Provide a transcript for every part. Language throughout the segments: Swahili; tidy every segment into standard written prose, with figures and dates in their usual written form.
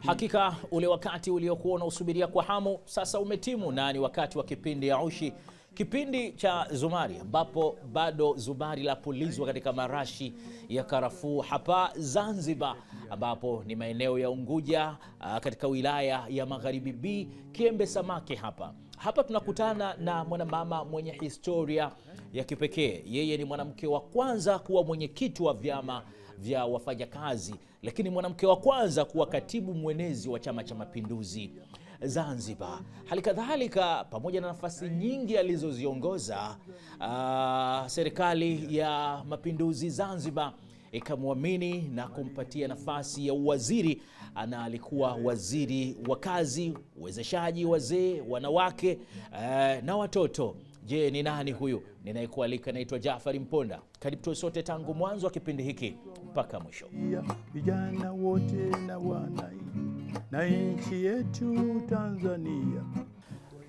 Hakika ule wakati uliokuwa unausubiria kwa hamu sasa umetimu, na ni wakati wa kipindi ya Ushi, kipindi cha Zumari, ambapo bado zumari la pulizwa katika marashi ya karafuu hapa Zanzibar, ambapo ni maeneo ya Unguja katika wilaya ya Magharibi B, Kiembe Samaki. Hapa tunakutana na mwanamama mwenye historia ya kipekee. Yeye ni mwanamke wa kwanza kuwa mwenyekiti wa vyama vya wafanyakazi, lakini mwanamke wa kwanza kuwa katibu mwenezi wa Chama cha Mapinduzi Zanzibar. Halikadhalika, pamoja na nafasi nyingi alizoziongoza, serikali ya Mapinduzi Zanzibar ikamwamini na kumpatia nafasi ya uwaziri. Ana alikuwa waziri wa kazi, uwezeshaji wazee, wanawake na watoto. Je, ni nani huyu? Ninayekualika naitwa Jaafari Mponda. Karibu tuwe sote tangu mwanzo wa kipindi hiki mpaka mwisho. Vijana wote na wanai na nchi yetu Tanzania.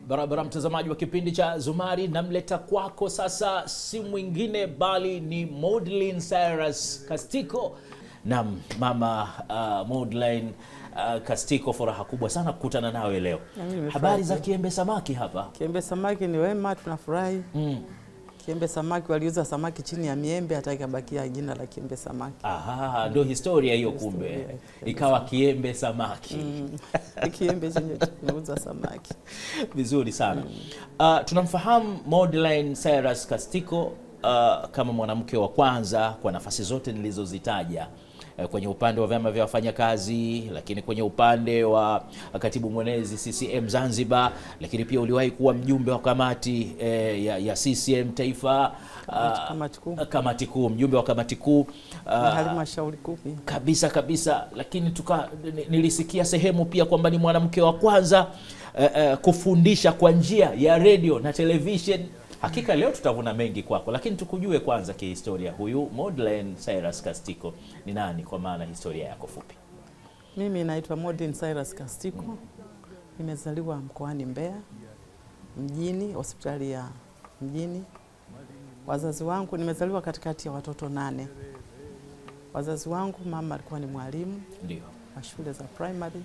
Barabara mtazamaji wa kipindi cha Zumari, namleta kwako sasa si mwingine bali ni Maudline Cyrus Kastiko. Na mama Maudline Kastiko, furaha kubwa sana kukutana nawe leo. Habari za Kiembe Samaki hapa? Kiembe Samaki ni wema, tunafurahi. Kiembe Samaki waliuza samaki chini ya miembe, hata ikabakia jina la Kiembe Samaki. Aha, ndio historia hiyo kumbe. Ikawa Kiembe Samaki. Kiembe chenye tunauza samaki. Vizuri sana. Tunamfahamu Maudline Cyrus Kastiko kama mwanamke wa kwanza kwa nafasi zote nilizozitaja, kwenye upande wa vyama vya wafanyakazi, lakini kwenye upande wa katibu mwenezi CCM Zanzibar, lakini pia uliwahi kuwa mjumbe wa kamati ya CCM Taifa, kamati kuu, mjumbe wa kamati kuu na halmashauri kuu kabisa. Lakini nilisikia sehemu pia kwamba ni mwanamke wa kwanza kufundisha kwa njia ya radio na television. Hakika leo tutavuna mengi kwako, lakini tukujue kwanza kihistoria. Huyu Maudline Cyrus Kastiko ni nani, kwa maana historia yako fupi? Mimi naitwa Maudline Cyrus Kastiko. Nimezaliwa mkoani Mbeya mjini, hospitali ya mjini. Wazazi wangu, nimezaliwa katikati ya watoto 8. Wazazi wangu, mama alikuwa ni mwalimu ndio wa shule za primary.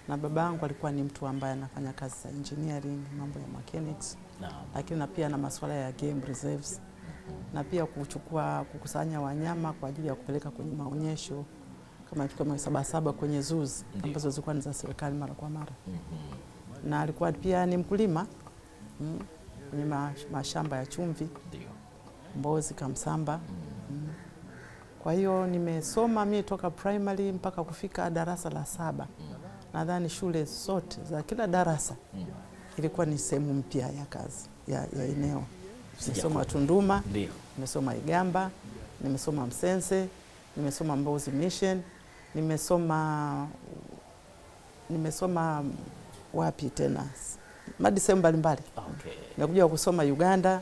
Na baba yangu alikuwa ni mtu ambaye anafanya kazi za engineering, mambo ya mechanics. Lakini na pia na masuala ya game reserves. Na pia kukusanya wanyama kwa ajili ya kupeleka kwenye maonyesho kama Sabasaba kwenye zoos ambazo zilikuwa ni za serikali mara kwa mara. Na alikuwa pia ni mkulima kwenye mashamba ya chumvi, Mbozi, Kamsamba. Kwa hiyo nimesoma mimi toka primary mpaka kufika darasa la 7. Nadhani shule zote za kila darasa ilikuwa ni sehemu mpya ya kazi ya eneo. Nimesoma Tunduma, nimesoma Igamba, nimesoma Msense, nimesoma Mbozi Mission, nimesoma wapi tena? Madi sehemu mbalimbali. Nimekuja kusoma Uganda.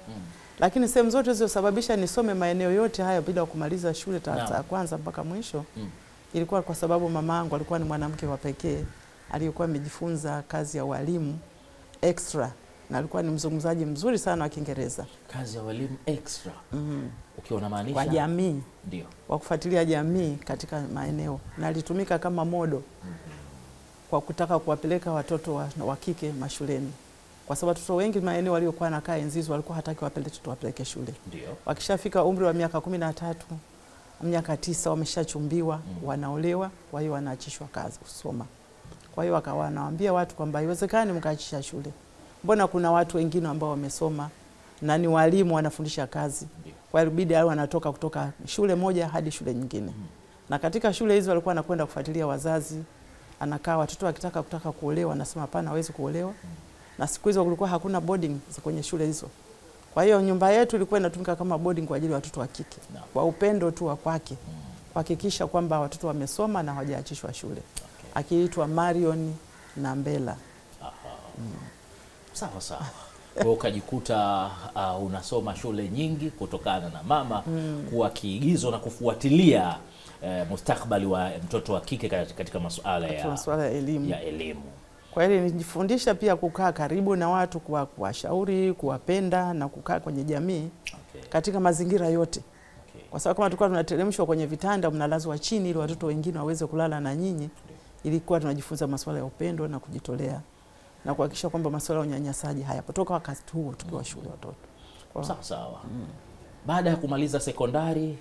Lakini sehemu zote zilizosababisha nisome maeneo yote haya bila kumaliza shule darasa la kwanza mpaka mwisho ilikuwa kwa sababu mamangu alikuwa ni mwanamke wa pekee aliyekuwa amejifunza kazi ya walimu extra, na alikuwa ni mzungumzaji mzuri sana wa Kiingereza. Kazi ya walimu extra. Ukiwa unamaanisha kwa jamii, ndio wa kufuatilia jamii katika maeneo, na alitumika kama modo kwa kutaka kuwapeleka watoto wa kike mashuleni, kwa sababu watoto wengi maeneo waliokuwa nakaa enzizo walikuwa hataki wapeleke shule. Ndio Wakishafika umri wa miaka 13, miaka 9 wameshachumbiwa, wanaolewa, kwa hiyo wanaachishwa kazi kusoma. Kwa hiyo wakawa nawaambia watu kwamba haiwezekani mkaachisha shule. Mbona kuna watu wengine ambao wamesoma na ni walimu wanafundisha kazi. Kwa hiyo bidii hao wanatoka kutoka shule moja hadi shule nyingine. Na katika shule hizo walikuwa wanakwenda kufuatilia wazazi. Anakaa watoto wakitaka kuolewa, anasema hapana, hawezi kuolewa. Na siku hizo kulikuwa hakuna boarding kwenye shule hizo. Kwa hiyo nyumba yetu ilikuwa inatumika kama boarding kwa ajili ya watoto wa kike. Kwa upendo tu wa kwake, kuhakikisha kwamba watoto wamesoma na hawajaachishwa shule. Akiitwa Marion na Mbela. Sawa. Kwa ukajikuta unasoma shule nyingi kutokana na mama kuwa kiigizo na kufuatilia mustakabali wa mtoto wa kike katika masuala ya elimu. Kwa hiyo nijifundisha pia kukaa karibu na watu, kuwashauri, kuwapenda na kukaa kwenye jamii katika mazingira yote. Kwa sababu kama tulikuwa tunateremshwa kwenye vitanda, mnalazwa chini ili watoto wengine waweze kulala na nyinyi, ilikuwa tunajifunza masuala ya upendo na kujitolea na kuhakikisha kwamba masuala ya unyanyasaji hayapotoka wakati huo tukiwa shule watoto. Sawa sawa. Baada ya kumaliza sekondari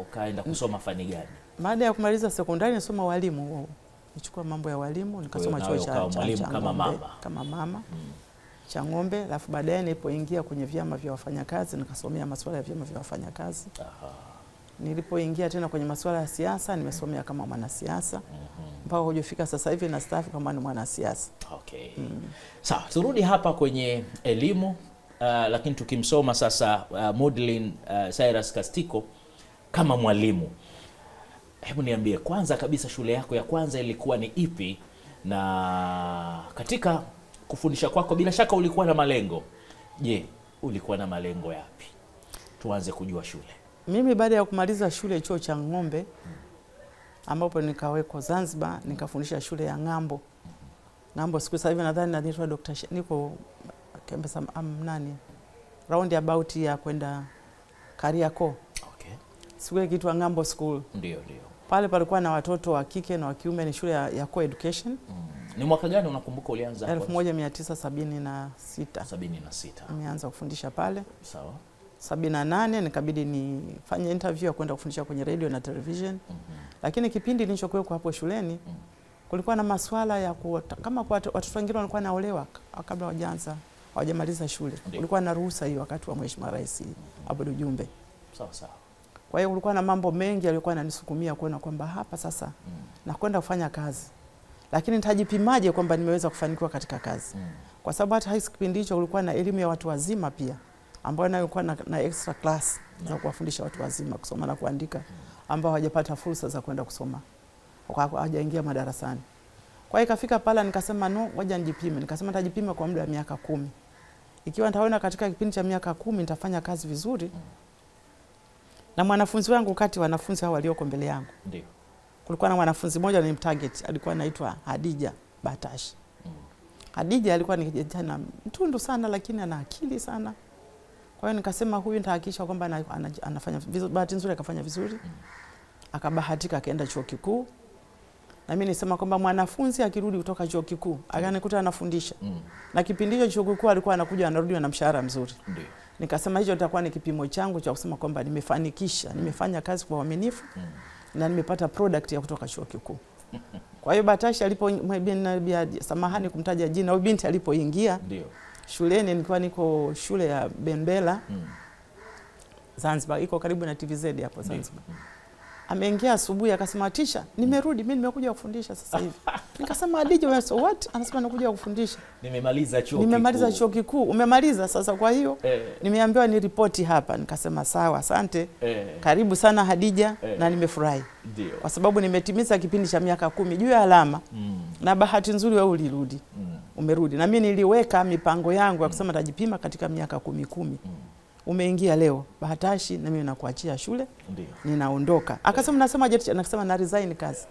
ukaenda kusoma fani gani? Baada ya kumaliza sekondari nisoma walimu. Nichukua mambo ya walimu, nikasoma chuo cha kama mama cha Ng'ombe, alafu baadaye nilipoingia kwenye vyama vya wafanyakazi nikasomea masuala ya vyama vya wafanyakazi. Nilipoingia tena kwenye masuala ya siasa nimesomea kama mwanasiasa. Mpaka kujifika sasa hivi na staff kama ni mwanasiasa. Okay. Sawa, turudi hapa kwenye elimu, lakini tukimsoma sasa Maudlin Cyrus Kastiko kama mwalimu. Hebu niambie kwanza kabisa shule yako ya kwanza ilikuwa ni ipi, na katika kufundisha kwako bila shaka ulikuwa na malengo. Je, ulikuwa na malengo yapi? Tuanze kujua shule. Mimi baada ya kumaliza shule chuo cha Ng'ombe ambapo nikawekwa Zanzibar, nikafundisha shule ya Ng'ambo. Ng'ambo siku sasa hivi nadhani naitwa Dr. niko Kembesa nani? Round about ya kwenda Kariakoo. Okay. Siku kitu Ng'ambo School. Ndio. Pale palikuwa na watoto wa kike na wa kiume, ni shule ya co-education. Ni mwaka gani unakumbuka ulianza hapo? 1976. 76. Nimeanza kufundisha pale. Sawa. 78 nikabidi nifanye interview ya kwenda kufundisha kwenye radio na television. Lakini kipindi nilichokuwa hapo shuleni kulikuwa na masuala ya kama kwa watoto wengine walikuwa naolewa kabla hawajamaliza shule. Kulikuwa na ruhusa hiyo wakati wa Mheshimiwa Rais Aboud Jumbe. Sawa. Kwa hiyo kulikuwa na mambo mengi yalikuwa yananisukumia kuona kwamba hapa sasa nakwenda kufanya kazi. Lakini nitajipimaje kwamba nimeweza kufanikiwa katika kazi? Kwa sababu hata high kipindi hicho kulikuwa na elimu ya watu wazima pia, ambayo nayo ilikuwa na extra class za kuwafundisha watu wazima kusoma na kuandika ambao hawajapata fursa za kwenda kusoma. Hawajaingia madarasani. Kwa hiyo ikafika pala nikasema ngoja nijipime. Nikasema nitajipima kwa muda wa miaka 10. Ikiwa nitaona katika kipindi cha miaka 10 nitafanya kazi vizuri. Na mwanafunzi wangu kati wanafunzi hao walioko mbele yangu. Ndio. Kulikuwa na mwanafunzi mmoja ni target, alikuwa anaitwa Hadija Batash. Hadija alikuwa ni kijana mtundu sana lakini ana akili sana. Kwa hiyo nikasema huyu nitahakikisha kwamba anafanya vizuri, bahati nzuri akafanya vizuri. Akabahatika akaenda chuo kikuu. Na mimi nisema kwamba mwanafunzi akirudi kutoka chuo kikuu akanikuta anafundisha. Na kipindi hicho chuo kikuu alikuwa anakuja anarudi na mshahara mzuri. Ndio. Nikasema hicho itakuwa ni kipimo changu cha kusema kwamba nimefanikisha, nimefanya kazi kwa uaminifu na nimepata product ya kutoka chuo kikuu. Kwa hiyo Batashi samahani kumtaja jina, huyu binti alipoingia shuleni, nilikuwa niko shule ya Benbela Zanzibar, iko karibu na TVZ hapo Zanzibar. Ameingia asubuhi akasema Tisha, nimerudi, mimi nimekuja kufundisha sasa hivi. Nikasema Adija, so what? Anasema nakuja kufundisha. Nimemaliza chuo kikuu. Nimemaliza chuo kikuu. Umemaliza sasa, kwa hiyo nimeambiwa ni ripoti hapa. Nikasema sawa, asante. Karibu sana Hadija na nimefurahi. Ndio. Kwa sababu nimetimiza kipindi cha miaka 10 juu ya alama. Na bahati nzuri wewe ulirudi. Umerudi. Na mimi niliweka mipango yangu ya kusema tajipima katika miaka 10. Umeingia leo Bahatashi na mimi nakuachia shule. Ndio. Ninaondoka. Akasema nasema je, nakasema na resign kazi.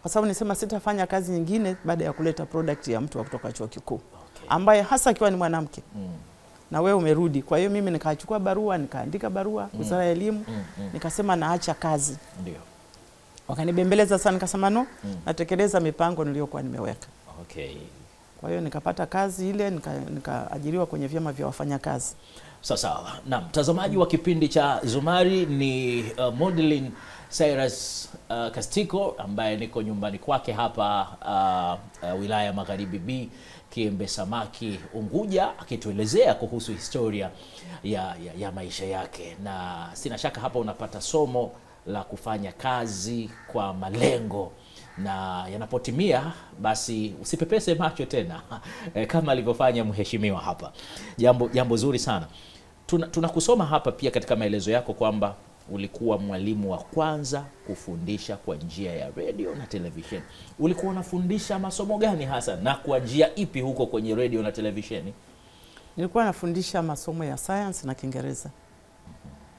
Kwa sababu nisema sitafanya kazi nyingine baada ya kuleta product ya mtu wa kutoka chuo kikuu. Ambaye hasa akiwa ni mwanamke. Na wewe umerudi. Kwa hiyo mimi nikachukua barua, nikaandika barua Wizara ya Elimu, nikasema naacha kazi. Ndio. Wakanibembeleza sana, nikasema natekeleza mipango niliyokuwa nimeweka. Okay. Kwa hiyo nikapata kazi ile, nikaajiriwa kwenye vyama vya wafanyakazi. Sawa. Na mtazamaji wa kipindi cha Zumari ni Maudlin Cyrus Kastiko ambaye niko nyumbani kwake hapa wilaya Magharibi B, Kiembe Samaki, Unguja, akituelezea kuhusu historia ya maisha yake. Na sina shaka hapa unapata somo la kufanya kazi kwa malengo, na yanapotimia basi usipepese macho tena kama alivyofanya mheshimiwa hapa. Jambo zuri sana. Tunakusoma hapa pia katika maelezo yako kwamba ulikuwa mwalimu wa kwanza kufundisha kwa njia ya radio na television. Ulikuwa unafundisha masomo gani hasa na kwa njia ipi huko kwenye radio na televisheni? Nilikuwa nafundisha masomo ya science na Kiingereza.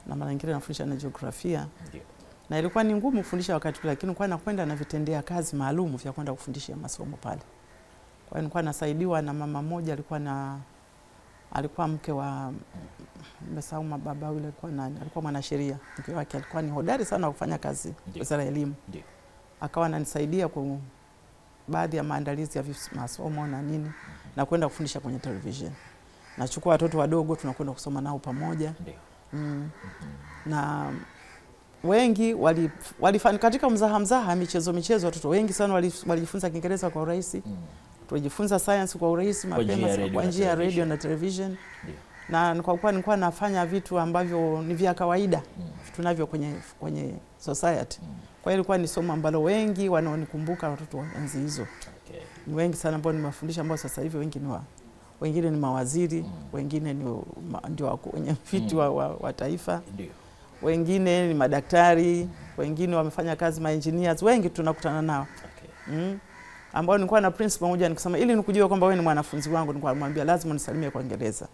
Na mara nyingine nafundisha na jiografia. Ndio. Na ilikuwa ni ngumu kufundisha wakati ule, lakini nilikuwa nakwenda na vitendea kazi maalum vya kwenda kufundisha masomo pale. Kwa hiyo nilikuwa nasaidiwa na mama mmoja, alikuwa mke wa mmesahau baba yule, alikuwa nani? Alikuwa mwanasheria. Mke wake alikuwa ni hodari sana kufanya kazi Wizara ya Elimu. Ndio. Akawa ananisaidia baadhi ya maandalizi ya masomo na nini, na kwenda kufundisha kwenye television. Nachukua watoto wadogo tunakwenda kusoma nao pamoja. Na wengi walifanya katika mzaha michezo watoto wengi sana walijifunza Kiingereza kwa urahisi. Tulijifunza science kwa urahisi mapema kwa njia ya radio na television. Na kwa kuwa nilikuwa nafanya vitu ambavyo ni vya kawaida tunavyo kwenye society. Kwa hiyo ilikuwa ni somo ambalo wengi wanaonikumbuka watoto enzi hizo. Ni wengi sana ambao nimewafundisha ambao sasa hivi wengine ni mawaziri, wengine ndio wenye viti wa taifa. Wengine ni madaktari, wengine wamefanya kazi engineers, wengi tunakutana nao. Ambao nilikuwa na principal moja nikisema ili nikujue kwamba wewe ni mwanafunzi wangu, nilikuwa namwambia lazima unisalimie kwa Kiingereza.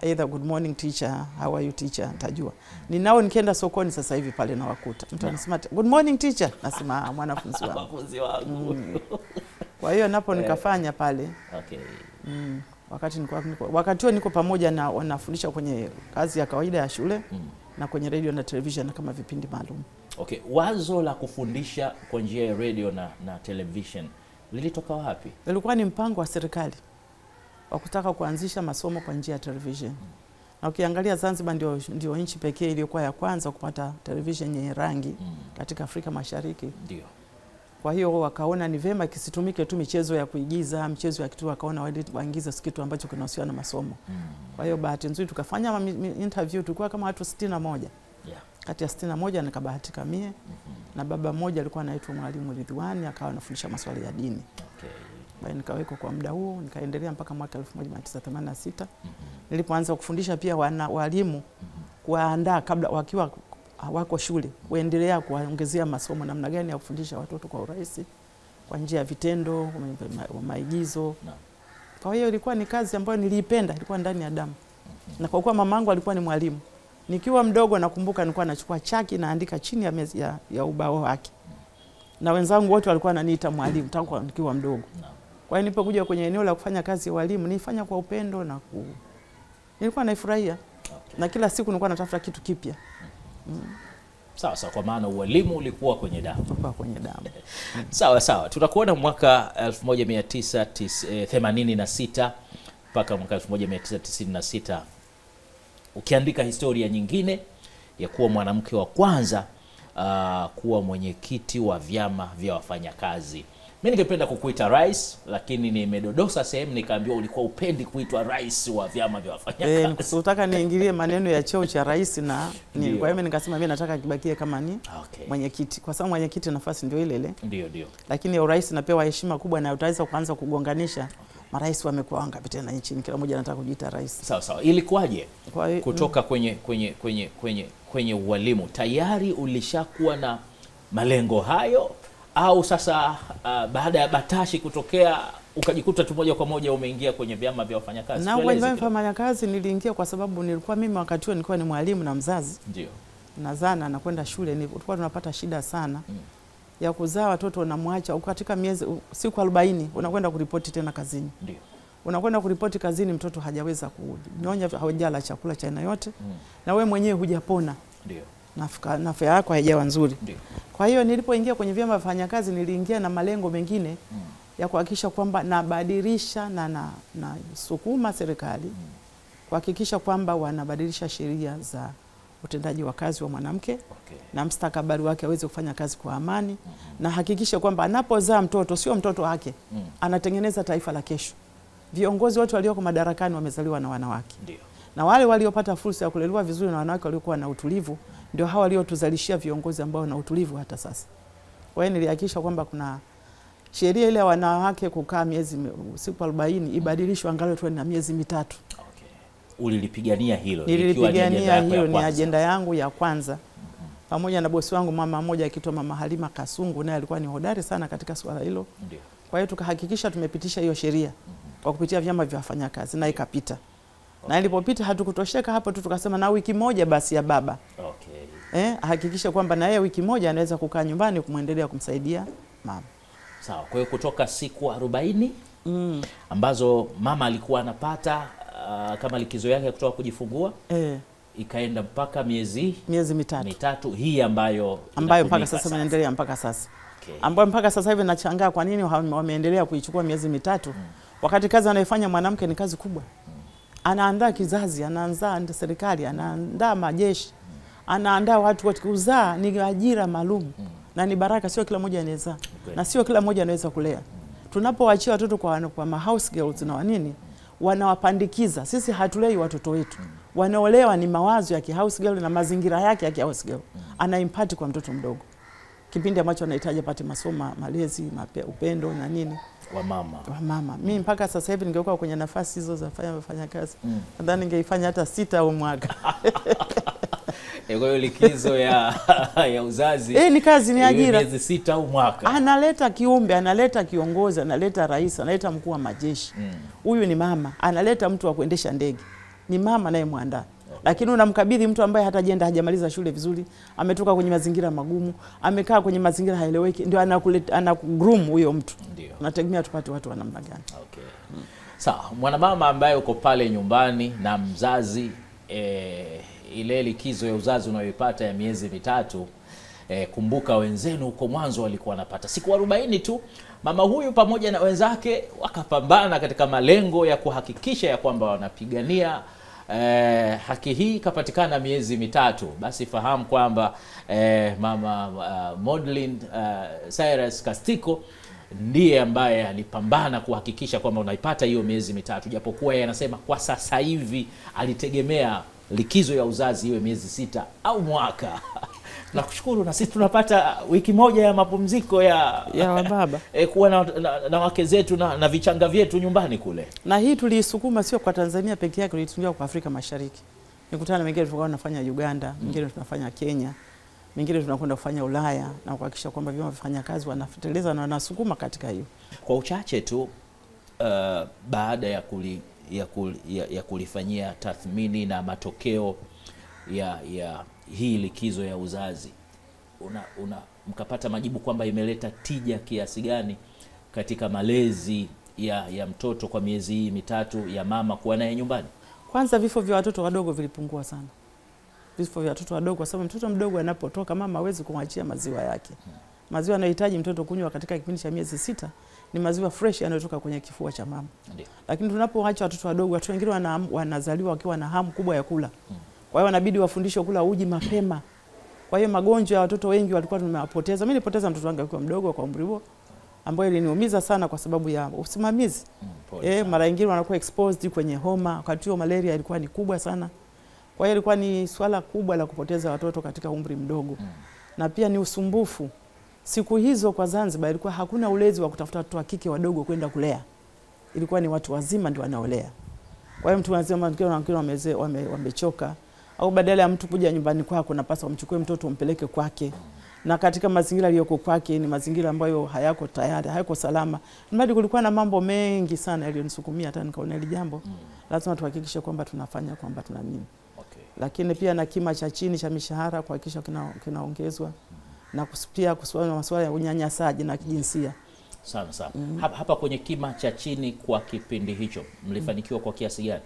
Either good morning teacher, how are you teacher, nitajua. Ninao nikienda sokoni sasa hivi pale na wakuta. Mtu anasema good morning teacher, nasema mwanafunzi wangu. Mwanafunzi wangu. Kwa hiyo napo nikafanya pale. Wakati huo niko pamoja na wanafundisha kwenye kazi ya kawaida ya shule na kwenye radio na television kama vipindi maalum. Wazo la kufundisha kwa njia ya radio na television lilitoka wapi? Ilikuwa ni mpango wa serikali wa kutaka kuanzisha masomo kwa njia ya television. Na ukiangalia Zanzibar ndio nchi pekee iliyokuwa ya kwanza kupata television yenye rangi katika Afrika Mashariki. Ndio. Kwa hiyo wakaona ni vema kisitumike tu michezo ya kuigiza, mchezo ya kitu, wakaona waingize kitu ambacho kinahusiana na masomo. Kwa hiyo bahati nzuri tukafanya interview, tulikuwa kama watu 61. Kati ya 61 nikabahatika mie. Na baba mmoja alikuwa anaitwa Mwalimu Ridhiwani, akawa anafundisha masuala ya dini. Baada nikawekwa kwa muda huo, nikaendelea mpaka mwaka 1986. Nilipoanza kufundisha pia walimu kuandaa kabla wakiwa wako shule, kuendelea kuongezea masomo namna gani ya kufundisha watoto kwa urahisi kwa njia ya vitendo, maigizo. Kwa hiyo ilikuwa ni kazi ambayo niliipenda, ilikuwa ndani ya damu. Na kwa kuwa mamangu alikuwa ni mwalimu, nikiwa mdogo nakumbuka nilikuwa nachukua chaki naandika chini ya mezi ya ubao wake. Na wenzangu wote walikuwa wananiita mwalimu tangu nikiwa mdogo. Kwa hiyo nilipokuja kwenye eneo la kufanya kazi ya walimu, nilifanya kwa upendo na nilikuwa naifurahia. Na kila siku nilikuwa natafuta kitu kipya. Sawa, kwa maana ualimu ulikuwa kwenye damu. Ulikuwa kwenye damu. Sawa. Tutakuona mwaka 1986 mpaka mwaka 1996 ukiandika historia nyingine ya kuwa mwanamke wa kwanza kuwa mwenyekiti wa vyama vya wafanyakazi. Mimi ningependa kukuita rais, lakini nimedodosa sehemu nikaambiwa ulikuwa upendi kuitwa rais wa vyama vya wafanyakazi. Nikutaka niingilie maneno ya cheo cha rais na kwa hiyo nikasema mimi nataka kibakie kama ni mwenyekiti, kwa sababu mwenyekiti nafasi ndio ile ile. Ndio. Lakini urais napewa heshima kubwa na utaweza kuanza kugonganisha. Marais wamekuwa wangapi tena nchini, kila mmoja anataka kujiita rais. Sawa. Ilikuwaje kutoka kwenye ualimu? Tayari ulishakuwa na malengo hayo au sasa baada ya batashi kutokea ukajikuta tu moja kwa moja umeingia kwenye vyama vya wafanyakazi? Na kwenye vyama vya wafanyakazi niliingia kwa sababu nilikuwa mimi wakati huo nilikuwa ni mwalimu na mzazi. Ndio. Nazana na kwenda shule, tulikuwa tunapata shida sana ya kuzaa watoto unamwacha katika siku 40 unakwenda kuripoti tena kazini. Ndio. Unakwenda kuripoti kazini mtoto hajaweza kunyonya, hajala chakula cha aina yote na wewe mwenyewe hujapona. Ndio. Na afya yako haijawa nzuri. Ndio. Kwa hiyo nilipoingia kwenye vyama vya wafanyakazi niliingia na malengo mengine ya kuhakikisha kwamba nabadilisha na sukuma serikali kuhakikisha kwamba wanabadilisha sheria za utendaji wa kazi wa mwanamke na mstakabali wake aweze kufanya kazi kwa amani na hakikisha kwamba anapozaa mtoto sio mtoto wake, anatengeneza taifa la kesho. Viongozi wote walioko madarakani wamezaliwa na wanawake. Ndio. Na wale waliopata fursa ya kulelewa vizuri na wanawake waliokuwa na utulivu ndio hawa waliotuzalishia viongozi ambao na utulivu hata sasa. Kwa hiyo nilihakikisha kwamba kuna sheria ile ya wanawake kukaa siku 40 ibadilishwe angalau tu na miezi 3. Ulilipigania hilo? Nilipigania hiyo, ni ajenda yangu ya kwanza. Pamoja na bosi wangu mama mmoja akiitwa Mama Halima Kasungu, naye alikuwa ni hodari sana katika swala hilo. Ndio. Kwa hiyo tukahakikisha tumepitisha hiyo sheria kwa kupitia vyama vya wafanyakazi na ikapita. Na ilipopita hatukutosheka hapo tu, tukasema na wiki moja basi ya baba. Hakikisha kwamba na yeye wiki moja anaweza kukaa nyumbani kumwendelea kumsaidia mama. Sawa. Kwa hiyo kutoka siku 40 ambazo mama alikuwa anapata kama likizo yake kutoka kujifungua ikaenda mpaka miezi 3 hii ambayo mpaka sasa inaendelea mpaka sasa. ambayo mpaka sasa hivi nachangaa kwa nini wameendelea kuichukua miezi mitatu wakati kazi anayofanya mwanamke ni kazi kubwa. Anaandaa kizazi, anaandaa serikali, anaandaa majeshi, anaandaa watu wote. Kuzaa ni ajira maalum na ni baraka, sio kila mmoja anaweza na sio kila mmoja anaweza kulea. Tunapowaachia watoto kwa ma house girls na wanini, wanawapandikiza. Sisi hatulei watoto wetu. Wanaolewa ni mawazo ya house girl na mazingira yake ya house girl. Ana impact kwa mtoto mdogo. Kipindi ambacho anahitaji apate masomo, malezi, upendo na nini wa mama. Mimi mpaka sasa hivi ningekuwa kwenye nafasi hizo za fanya kazi. Nadhani ningeifanya hata 6 au mwaka. Kwa hiyo likizo ya uzazi ni kazi, ni ajira. Miezi 6 au mwaka. Analeta kiumbe, analeta kiongozi, analeta rais, analeta mkuu wa majeshi. Huyu ni mama, analeta mtu wa kuendesha ndege. Ni mama naye muandaa. Lakini unamkabidhi mtu ambaye hatajenda, hajamaliza shule vizuri, ametoka kwenye mazingira magumu, amekaa kwenye mazingira haeleweki, ndio anakugroom huyo mtu. Unategemea tupate watu wa namna gani? Sawa, mwanamama ambaye uko pale nyumbani na mzazi, ile likizo ya uzazi unayoipata ya miezi mitatu, kumbuka wenzenu huko mwanzo walikuwa wanapata siku 40 tu. Mama huyu pamoja na wenzake wakapambana katika malengo ya kuhakikisha ya kwamba wanapigania haki hii kapatikana miezi mitatu. Basi fahamu kwamba mama Maudlin Cyrus Kastiko ndiye ambaye alipambana kuhakikisha kwamba unaipata hiyo miezi mitatu, japokuwa yeye anasema kwa sasa hivi alitegemea likizo ya uzazi iwe miezi 6 au mwaka. Nakushukuru, na sisi tunapata wiki moja ya mapumziko ya baba kuwa na wake zetu na vichanga vyetu nyumbani kule. Na hii tuliisukuma sio kwa Tanzania pekee yake, tulitungia kwa Afrika Mashariki. Mikutano mingine tulikuwa tunafanya Uganda, mingine tunafanya Kenya, mingine tunakwenda kufanya Ulaya, na kuhakikisha kwamba vyama vifanya kazi wanafuteleza na wanasukuma katika hiyo. Kwa uchache tu, baada ya kulifanyia tathmini na matokeo ya hii likizo ya uzazi, mkapata majibu kwamba imeleta tija kiasi gani katika malezi ya mtoto kwa miezi hii mitatu ya mama kuwa naye nyumbani? Kwanza vifo vya watoto wadogo vilipungua sana. Vifo vya watoto wadogo, kwa sababu mtoto mdogo anapotoka mama hawezi kumwachia maziwa yake. Maziwa anayohitaji mtoto kunywa katika kipindi cha miezi 6 ni maziwa fresh yanayotoka kwenye kifua cha mama. Lakini tunapoacha watoto wadogo, watu wengine wanazaliwa wakiwa na hamu kubwa ya kula. Kwa hiyo wanabidi wafundishwe kula uji mapema. Kwa hiyo magonjwa ya watoto wengi walikuwa tumewapoteza. Mimi nilipoteza mtoto wangu akiwa mdogo kwa umri huo, ambayo iliniumiza sana kwa sababu ya usimamizi. Mara nyingine wanakuwa exposed kwenye homa, wakati huo malaria ilikuwa ni kubwa sana. Kwa hiyo ilikuwa ni swala kubwa la kupoteza watoto katika umri mdogo. Na pia ni usumbufu. Siku hizo kwa Zanzibar ilikuwa hakuna ulezi wa kutafuta watoto wa kike wadogo kwenda kulea. Ilikuwa ni watu wazima ndio wanaolea. Kwa hiyo mtu anasema wamechoka, au badala ya mtu kuja nyumbani kwako unapaswa umchukue mtoto umpeleke kwake. Na katika mazingira yaliyoko kwake ni mazingira ambayo hayako tayari, hayako salama. Mbali kulikuwa na mambo mengi sana yaliyonisukumia hata nikaona ile jambo lazima tuhakikishe kwamba tunafanya kwamba tuna nini. Lakini pia na kima cha chini cha mishahara kuhakikisha kinaongezwa, na pia kusuala masuala ya unyanyasaji na kijinsia. Sana. Hapa kwenye kima cha chini kwa kipindi hicho mlifanikiwa kwa kiasi gani?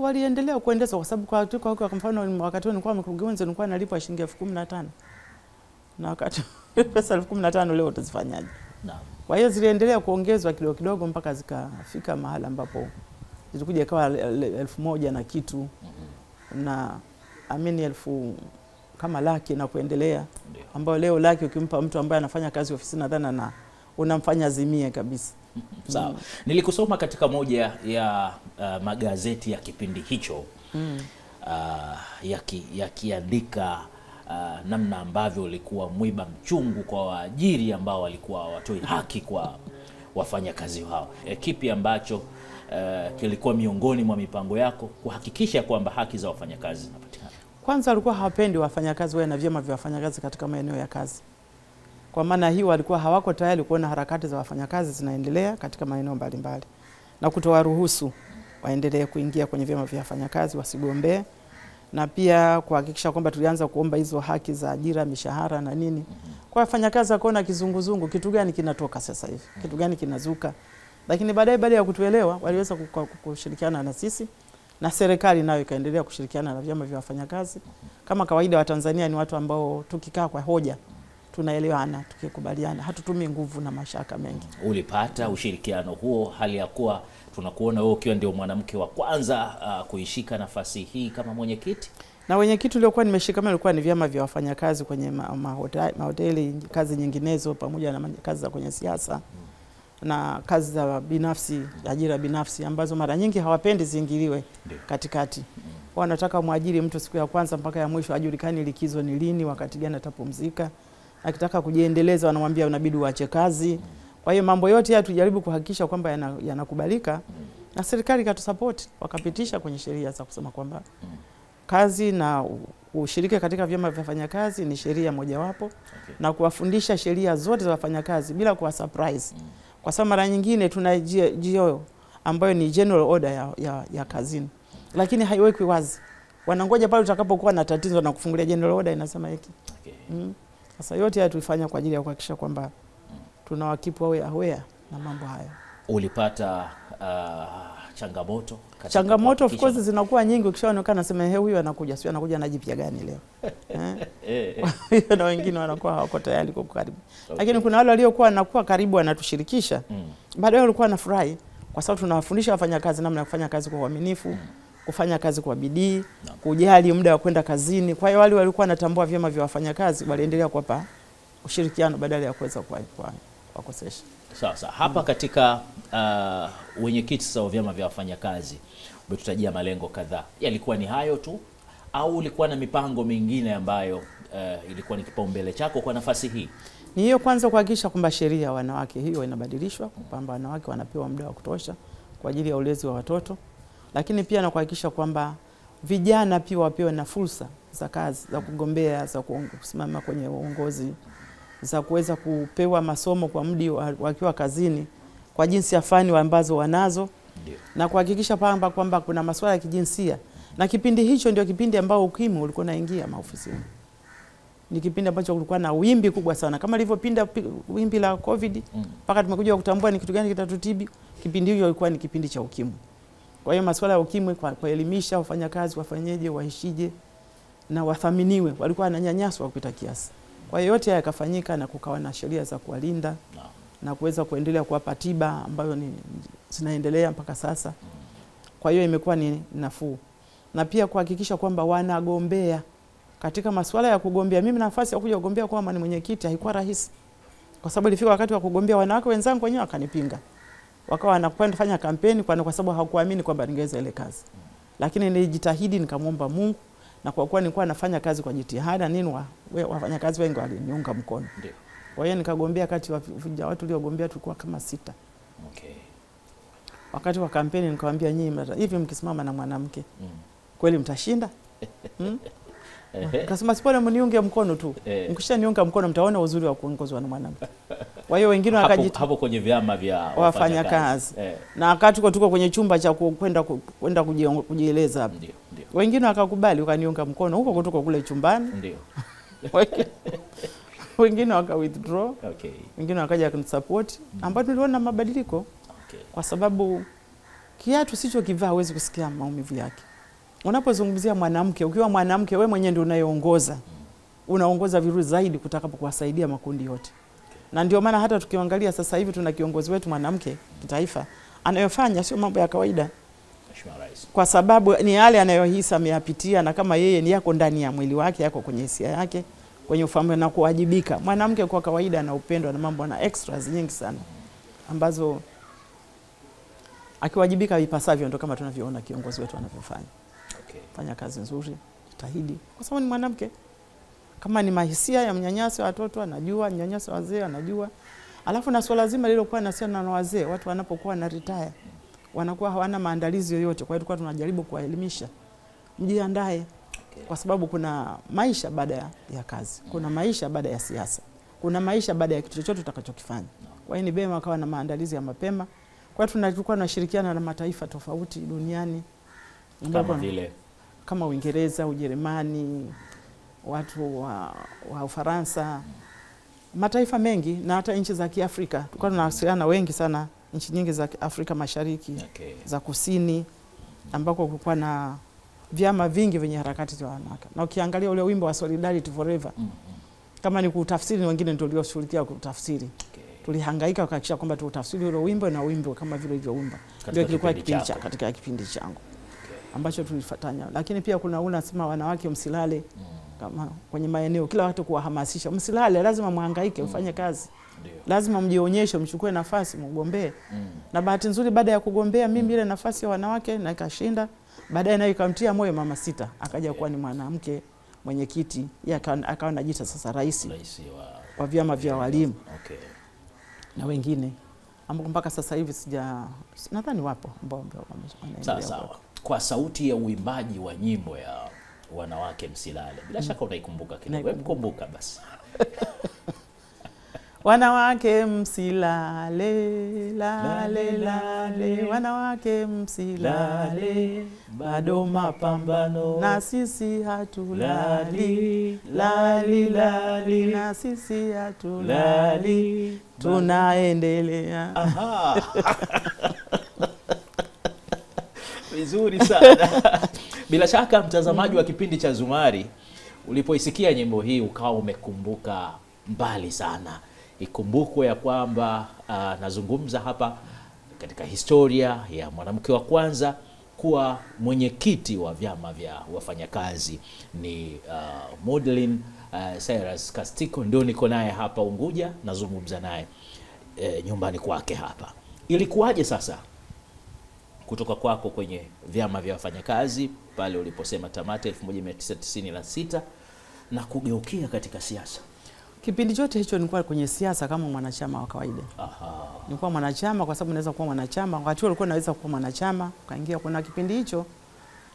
Waliendelea kuendesha kwa sababu kwa mfano wakati nilikuwa mkurugenzi nilikuwa nalipwa shilingi 15,000. Na wakati pesa 15,000 leo utazifanyaje? Kwa hiyo ziliendelea kuongezwa kidogo kidogo mpaka zikafika mahali ambapo zilikuja ikawa 1,000 na kitu. Na amini 1,000 kama laki na kuendelea, ambayo leo laki ukimpa mtu ambaye anafanya kazi ofisini nadhani na unamfanya zimie kabisa. Sawa. Nilikusoma katika moja ya magazeti ya kipindi hicho yakiandika namna ambavyo ulikuwa mwiba mchungu kwa waajiri ambao walikuwa watoi haki kwa wafanyakazi wao. Kipi ambacho kilikuwa miongoni mwa mipango yako kuhakikisha kwamba haki za wafanyakazi zinapatikana? Kwanza walikuwa hawapendi wafanyakazi wawe na vyama vya wafanyakazi katika maeneo ya kazi. Kwa maana hiyo walikuwa hawako tayari kuona harakati za wafanyakazi zinaendelea katika maeneo mbalimbali, na kutowaruhusu waendelee kuingia kwenye vyama vya wafanyakazi, wasigombee. Na pia kuhakikisha kwamba tulianza kuomba hizo haki za ajira, mishahara na nini. Kwa wafanyakazi wakaona kizunguzungu, kitu gani kinatoka sasa hivi, kitu gani kinazuka. Lakini baada ya kutuelewa waliweza kushirikiana na sisi, na serikali nayo ikaendelea kushirikiana na vyama vya wafanyakazi. Kama kawaida wa Tanzania ni watu ambao tukikaa kwa hoja tunaelewana, tukikubaliana, hatutumii nguvu na mashaka mengi. Ulipata ushirikiano huo hali ya kuwa tunakuona wewe ukiwa ndio mwanamke wa kwanza kuishika nafasi hii kama mwenyekiti? Na wenyekiti uliokuwa nimeshika ilikuwa ni vyama vya wafanyakazi kwenye mahoteli, kazi nyinginezo pamoja na kazi za kwenye siasa na kazi za binafsi, ajira binafsi ambazo mara nyingi hawapendi ziingiliwe katikati. Wanataka muajiri mtu siku ya kwanza mpaka ya mwisho, ajulikani likizo ni lini, wakati gani atapumzika. Akitaka kujiendeleza wanamwambia unabidi uache kazi. Kwa hiyo mambo yote haya tujaribu kuhakikisha kwamba yanakubalika na serikali ikatusupport, wakapitisha kwenye sheria za kusema kwamba kazi na ushiriki katika vyama vya wafanyakazi ni sheria mojawapo, na kuwafundisha sheria zote za wafanyakazi bila kuwa surprise. Kwa sababu mara nyingine tuna GO ambayo ni general order ya kazini, lakini haiweki wazi. Wanangoja pale utakapokuwa na tatizo na kufungulia general order inasema hiki. Sasa yote haya tulifanya kwa ajili ya kuhakikisha kwamba tunawakipu wawe aware na mambo haya. Ulipata changamoto? Changamoto of course zinakuwa nyingi, ukishaonekana sema huyu anakuja, sio anakuja na jipya gani leo. Na wengine wanakuwa hawako tayari kwa karibu. Lakini kuna wale waliokuwa wanakuwa karibu wanatushirikisha. Baadaye walikuwa wanafurahi kwa sababu tunawafundisha wafanyakazi namna ya kufanya kazi kwa uaminifu, kufanya kazi kwa bidii, kujali muda wa kwenda kazini. Kwa hiyo wale walikuwa wanatambua vyema vya wafanyakazi waliendelea kuwapa ushirikiano badala ya kuweza kuwakosesha. Sasa hapa katika wenyekiti wa vyama vya wafanyakazi umetutajia malengo kadhaa. Yalikuwa ni hayo tu au ulikuwa na mipango mingine ambayo ilikuwa ni kipaumbele chako kwa nafasi hii? Ni hiyo kwanza, kuhakikisha kwamba sheria ya wanawake hiyo inabadilishwa, kwamba wanawake wanapewa muda wa kutosha kwa ajili ya ulezi wa watoto, lakini pia na kuhakikisha kwamba vijana pia wapewe na fursa za kazi, za kugombea, za kusimama kwenye uongozi, za kuweza kupewa masomo kwa muda wakiwa kazini kwa jinsi ya fani ambazo wanazo. Na kuhakikisha kwamba kuna masuala ya kijinsia. Na kipindi hicho ndio kipindi ambao ukimwi ulikuwa unaingia maofisini. Ni kipindi ambacho kulikuwa na wimbi kubwa sana, kama lilivyopinda wimbi la COVID mpaka tumekuja kutambua ni kitu gani kitatutibu. Kipindi hicho ilikuwa ni kipindi cha ukimwi. Kwa hiyo masuala ya ukimwi kwa elimisha wafanyakazi wafanyeje, waishije na wathaminiwe, walikuwa wananyanyaswa kupita kiasi. Kwa hiyo yote haya yakafanyika na kukawa na sheria za kuwalinda na kuweza kuendelea kuwapa tiba ambayo ni zinaendelea mpaka sasa. Kwa hiyo imekuwa ni nafuu. Na pia kuhakikisha kwamba wanagombea katika masuala ya kugombea. Mimi nafasi ya kuja kugombea kwa mama ni mwenyekiti haikuwa rahisi. Kwa sababu ilifika wakati wa kugombea wanawake wenzangu wenyewe wakanipinga. Wakawa wanakwenda kufanya kampeni kwa sababu hawakuamini kwamba ningeweza ile kazi. Lakini nilijitahidi, nikamwomba Mungu, na kwa kuwa nilikuwa nafanya kazi kwa jitihada wafanyakazi wengi waliniunga mkono. Ndio. Kwa hiyo nikagombea, kati ya watu waliogombea tulikuwa kama 6. Wakati wa kampeni nikamwambia nyinyi hivi mkisimama na mwanamke kweli mtashinda? Kasema sipole mniunge mkono tu. Mkishaniunga mkono mtaona uzuri wa kuongozwa na mwanamke. Kwa hiyo wengine hapo kwenye vyama vya wafanyakazi. Na wakati tuko kwenye chumba cha kwenda kujieleza. Wengine wakakubali wakaniunga mkono huko kutoka kule chumbani. Ndio. Wengine waka withdraw. Wengine wakaja kunisupport, ambapo tuliona mabadiliko. Kwa sababu kiatu sicho kivaa huwezi kusikia maumivu yake. Unapozungumzia mwanamke, ukiwa mwanamke wewe mwenyewe ndio unayeongoza. Unaongoza vizuri zaidi kutakapo kuwasaidia makundi yote. Na ndio maana hata tukiangalia sasa hivi tuna kiongozi wetu mwanamke kitaifa, anayofanya sio mambo ya kawaida. Kwa sababu ni yale anayohisi ameyapitia, na kama yeye ni yako ndani ya mwili wake, yako kwenye hisia yake, kwenye ufahamu na kuwajibika. Mwanamke kwa kawaida ana upendo na mambo na extras nyingi sana ambazo akiwajibika vipasavyo ndio kama tunavyoona kiongozi wetu anavyofanya. Fanya kazi nzuri, jitahidi kwa sababu ni mwanamke. Kama ni mahisia ya mnyanyaso watoto anajua, mnyanyaso wazee anajua. Alafu na swala zima lilokuwa nasiana na wazee, watu wanapokuwa na retire wanakuwa hawana maandalizi yoyote. Kwa hiyo tulikuwa tunajaribu kuwaelimisha, mjiandae kwa sababu kuna maisha baada ya kazi, kuna maisha baada ya siasa, kuna maisha baada ya kitu chochote utakachokifanya. Kwa hiyo ni bema akawa na maandalizi ya mapema. Kwa hiyo tulikuwa tunashirikiana na mataifa tofauti duniani kama Uingereza, Ujerumani, watu wa Ufaransa, mataifa mengi na hata nchi za Kiafrika. Tulikuwa tunawasiliana wengi sana nchi nyingi za Afrika Mashariki, za Kusini, ambako kulikuwa na vyama vingi vyenye harakati za wanawake. Na ukiangalia ule wimbo wa Solidarity Forever, Kama ni kutafsiri, wengine ndio walioshughulikia kutafsiri. Okay. Tulihangaika kuhakikisha kwamba tutafsiri ule wimbo na wimbo kama vile ilivyoimba. Ndio kilikuwa kipindi katika kipindi changu. Okay. Ambacho tulifuatanya. Lakini pia kuna unasema wanawake msilale kama kwenye maeneo, kila watu kuwahamasisha msilale, lazima muhangaike, ufanye kazi. Lazima mjionyeshe, mchukue nafasi, mgombee. Na bahati nzuri baada ya kugombea mimi ile nafasi ya wanawake na ikashinda. Baadaye nayo ikamtia moyo mama Sita, akaja kuwa ni mwanamke mwenyekiti, yeye akawa anajiita sasa rais wa vyama vya walimu. Okay. Na wengine ambao mpaka sasa hivi nadhani wapo ambao wanaendelea. Sawa. Kwa sauti ya uimbaji wa nyimbo ya wanawake msilale, bila shaka unaikumbuka kidogo. Hebu kumbuka basi. Wanawake msilale, lale lale, wanawake msilale, bado mapambano, na sisi hatulali, lali lali, na sisi hatulali, tunaendelea. Aha. Vizuri sana. Bila shaka mtazamaji wa kipindi cha Zumari, ulipoisikia nyimbo hii ukawa umekumbuka mbali sana. Ikumbukwe ya kwamba nazungumza hapa katika historia ya mwanamke wa kwanza kuwa mwenyekiti wa vyama vya wafanyakazi ni Maudlin Cyrus Kastiko. Ndio niko naye hapa Unguja, nazungumza naye nyumbani kwake hapa. Ilikuwaje sasa kutoka kwako kwenye vyama vya wafanyakazi pale uliposema Tamata 1996 na kugeukia katika siasa? Kipindi chote hicho nilikuwa kwenye siasa kama mwanachama wa kawaida. Nilikuwa mwanachama kwa sababu naweza kuwa mwanachama. Wakati ulikuwa naweza kuwa mwanachama, kaingia kuna kipindi hicho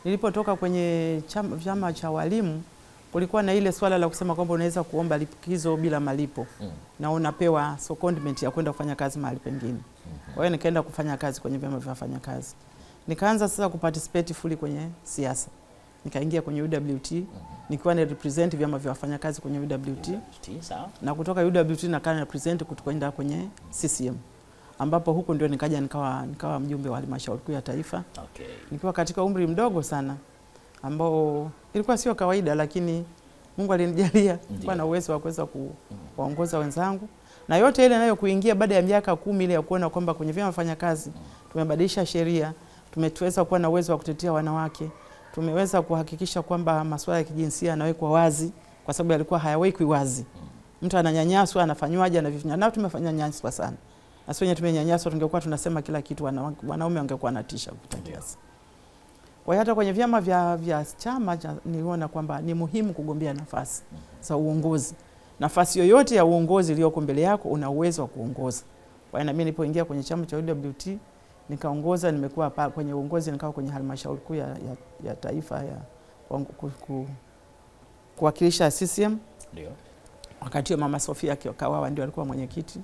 nilipotoka kwenye chama cha walimu, kulikuwa na ile swala la kusema kwamba unaweza kuomba likizo bila malipo. Na unapewa secondment ya kwenda kufanya kazi mahali pengine. Kwa hiyo nikaenda kufanya kazi kwenye vyama vya wafanyakazi. Nikaanza sasa kuparticipate fully kwenye siasa. Nikaingia kwenye UWT, nikiwa na represent vyama vya wafanyakazi kwenye UWT. Na kutoka UWT na represent kutokwenda kwenye CCM. Ambapo huko ndio nikawa mjumbe wa halmashauri kuu ya taifa. Okay. Nikiwa katika umri mdogo sana ambao ilikuwa sio kawaida, lakini Mungu alinijalia kwa na uwezo wa kuweza kuongoza wenzangu. Na yote ile nayo kuingia baada ya miaka 10 ile ya kuona kwamba kwenye vyama wafanyakazi tumebadilisha sheria, tumeweza kuwa na uwezo wa kutetea wanawake. Tumeweza kuhakikisha kwamba masuala ya kijinsia yanawekwa wazi kwa sababu yalikuwa hayawekwi wazi. Mtu ananyanyaswa, anafanywaje na vitu. Na tumefanya nyanyaswa sana. Na sio wenyewe tumenyanyaswa, tungekuwa tunasema kila kitu, wanaume wangekuwa wanatisha kupita kiasi. Kwa hiyo hata kwenye vyama vya chama niliona kwamba ni muhimu kugombea nafasi za uongozi. Nafasi yoyote ya uongozi iliyoko mbele yako una uwezo wa kuongoza. Kwa hiyo na mimi nilipoingia kwenye chama cha UWT nikaongoza, nimekuwa kwenye uongozi, nikawa kwenye halmashauri kuu ya taifa ya kuwakilisha CCM. Ndio. Wakati wa Mama Sofia Kawawa ndio alikuwa mwenyekiti.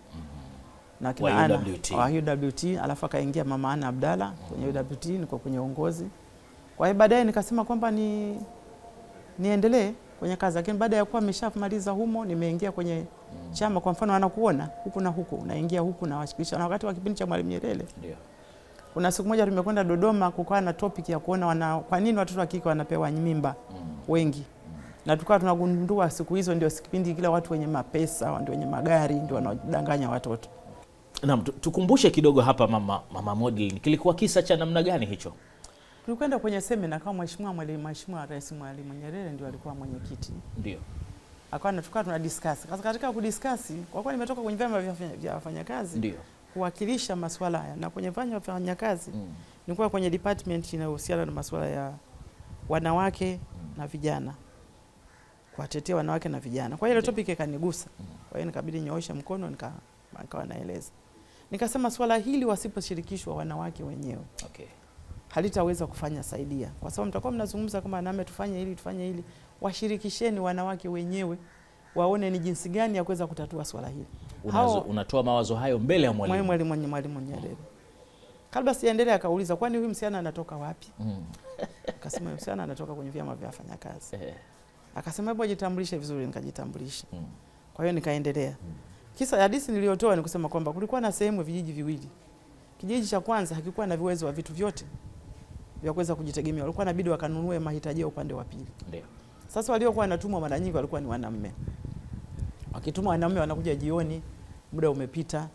Na kina wa Ana UWT. wa UWT, alafu akaingia Mama Ana Abdalla kwenye UWT, niko kwenye uongozi. Kwa hiyo baadaye nikasema kwamba niendelee kwenye kazi, lakini baada ya kuwa nimeshamaliza humo nimeingia kwenye chama. Kwa mfano anakuona huku na huku, unaingia huku na washikilisha. Na wakati wa kipindi cha Mwalimu Nyerere, ndio kuna siku moja tumekwenda Dodoma kukaa na topic ya kuona kwa nini watoto wa kike wanapewa mimba wengi. Na tukawa tunagundua siku hizo ndio kipindi kila watu wenye mapesa, ndio wenye magari ndio wanadanganya watoto. Naam, tukumbushe kidogo hapa mama Maudlin, kilikuwa kisa cha namna gani hicho? Tulikwenda kwenye semina kama Mheshimiwa Rais Mwalimu Nyerere ndio alikuwa mwenyekiti. Ndio. Akawa tukawa tunadiscuss. Katika kudiscuss, kwa kuwa nimetoka kwenye vyama vya wafanyakazi, ndio kuwakilisha masuala haya, na kwenye vyama vya wafanyakazi nilikuwa kwenye department inayohusiana na masuala ya wanawake na vijana. Kuwatetea wanawake na vijana. Kwa hiyo ile topic ikanigusa. Kwa hiyo nikabidi nyooshe mkono nikawa naeleza. Nikasema swala hili wasiposhirikishwa wanawake wenyewe, okay, halitaweza kufanya saidia. Kwa sababu mtakuwa mnazungumza kama name tufanye hili, washirikisheni wanawake wenyewe waone ni jinsi gani ya kuweza kutatua swala hili. Unatoa mawazo hayo mbele ya Mwalimu Nyerere. Kabla sijaendelea akauliza kwani huyu msichana anatoka wapi? Akasema msichana anatoka kwenye vyama vya wafanyakazi. Akasema hebu jitambulishe vizuri, nikajitambulisha. Kwa hiyo nikaendelea. Kisa hadithi niliyotoa ni kusema kwamba kulikuwa na sehemu vijiji viwili. Kijiji cha kwanza hakikuwa na uwezo wa vitu vyote vya kuweza kujitegemea. Walikuwa inabidi wakanunue mahitaji ya upande wa pili. Ndio. Sasa waliokuwa wanatumwa mara nyingi walikuwa ni wanaume. Wakituma wanaume wanakuja jioni, muda umepita,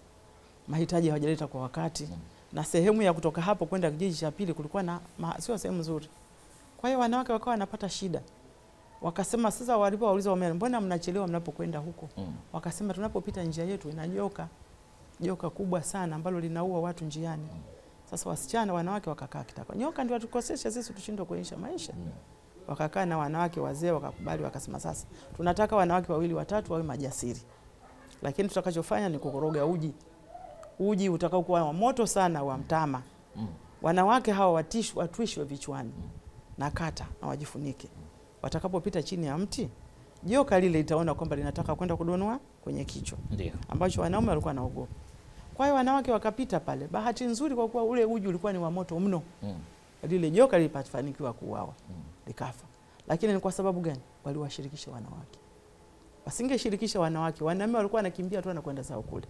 mahitaji hawajaleta kwa wakati. Na sehemu ya kutoka hapo kwenda kijiji cha pili kulikuwa na sio sehemu nzuri. Kwa hiyo wanawake wakawa wanapata shida. Wakasema sasa walipowauliza waume, mbona mnachelewa mnapokwenda huko? Wakasema tunapopita njia yetu ina joka kubwa sana ambalo linaua watu njiani. Sasa wasichana wanawake wakakaa kitako. Nyoka ndio atukosesha sisi tushindwe kuishi maisha. Wakakaa na wanawake wazee wakakubali, wakasema sasa tunataka wanawake 2 watatu wawe majasiri. Lakini tutakachofanya ni kukoroga uji utakao kuwa wa moto sana wa mtama. Wanawake hawa watwishwe vichwani na kata na wajifunike. Watakapopita chini ya mti, joka lile litaona kwamba linataka kwenda kudonoa kwenye kichwa. Ndio Ambacho wanaume walikuwa wanaogopa. Kwa hiyo wanawake wakapita pale. Bahati nzuri kwa kuwa ule uji ulikuwa ni wa moto mno. Lile joka lilipafanikiwa kuuawa. Likafa. Lakini ni kwa sababu gani? Waliwashirikisha wanawake. Wasingeshirikisha wanawake, wanaume walikuwa wanakimbia tu na kwenda zao kule.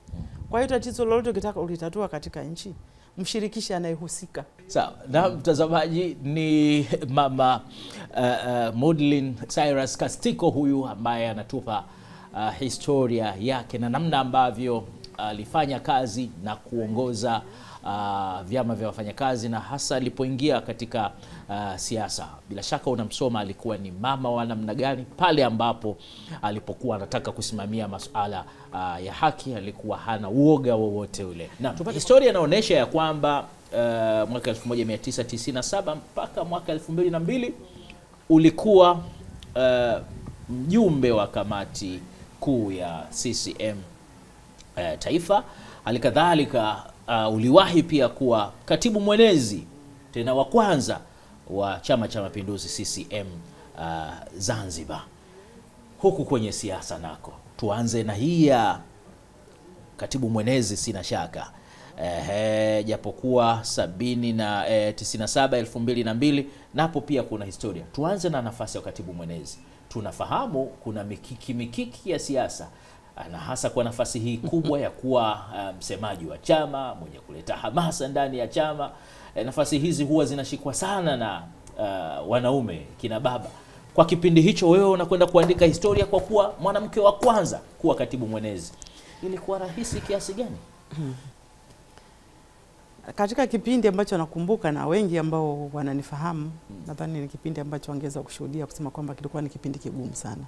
Kwa hiyo tatizo lolote ukitaka ulitatua katika nchi, mshirikishe anayehusika. Sawa. Na mtazamaji, ni mama Maudlin Cyrus Kastiko huyu ambaye anatupa historia yake na namna ambavyo alifanya kazi na kuongoza vyama vya wafanyakazi na hasa alipoingia katika siasa. Bila shaka unamsoma alikuwa ni mama wa namna gani pale ambapo alipokuwa anataka kusimamia masuala ya haki, alikuwa hana uoga wowote ule. Na historia inaonyesha ya kwamba mwaka 1997 mpaka mwaka 2002 ulikuwa mjumbe wa kamati kuu ya CCM taifa. Halikadhalika uliwahi pia kuwa katibu mwenezi tena wa kwanza wa Chama cha Mapinduzi CCM Zanzibar. Huku kwenye siasa nako tuanze na hii ya katibu mwenezi, sina shaka japokuwa 97 2002 napo pia kuna historia. Tuanze na nafasi ya katibu mwenezi. Tunafahamu kuna mikiki ya siasa, na hasa kwa nafasi hii kubwa ya kuwa msemaji wa chama, mwenye kuleta hamasa ndani ya chama. Nafasi hizi huwa zinashikwa sana na wanaume, kina baba. Kwa kipindi hicho wewe unakwenda kuandika historia kwa kuwa mwanamke wa kwanza kuwa katibu mwenezi. Ilikuwa rahisi kiasi gani? Katika kipindi ambacho nakumbuka na wengi ambao wananifahamu, nadhani ni kipindi ambacho wangeweza kushuhudia kusema kwamba kilikuwa ni kipindi kigumu sana.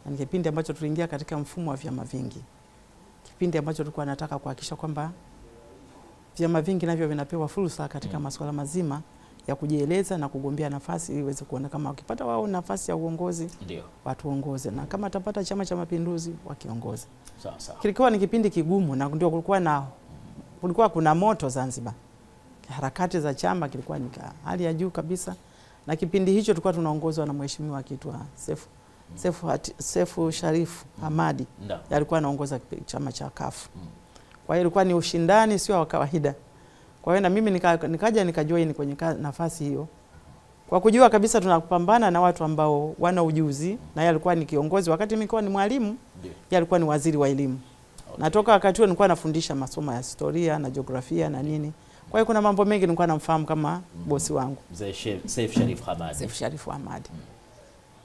Na ni kipindi ambacho tuliingia katika mfumo wa vyama vingi. Kipindi ambacho tulikuwa nataka kuhakikisha kwamba vyama vingi navyo vinapewa fursa katika masuala mazima ya kujieleza na kugombea nafasi ili iweze kuona kama wakipata wao nafasi ya uongozi ndio watu uongoze, na kama atapata Chama cha Mapinduzi wakiongoze. Sawa sawa. Kilikuwa ni kipindi kigumu na ndio kulikuwa kuna moto Zanzibar. Harakati za chama kilikuwa ni hali ya juu kabisa, na kipindi hicho tulikuwa tunaongozwa na mheshimiwa akiitwa Sefu Sharif Hamadi. Alikuwa anaongoza chama cha CUF. Kwa hiyo ilikuwa ni ushindani sio wa kawaida. Kwa hiyo na mimi nikaja nikajoin kwenye nafasi hiyo, kwa kujua kabisa tunapambana na watu ambao wana ujuzi, na yeye alikuwa ni kiongozi wakati mimi nilikuwa ni mwalimu, yeye alikuwa ni waziri wa elimu. Natoka wakati huo nilikuwa nafundisha masomo ya historia na jiografia na nini. Kwa hiyo kuna mambo mengi nilikuwa namfahamu kama bosi wangu, Seif Sharif Hamadi. Seif Sharif Hamadi.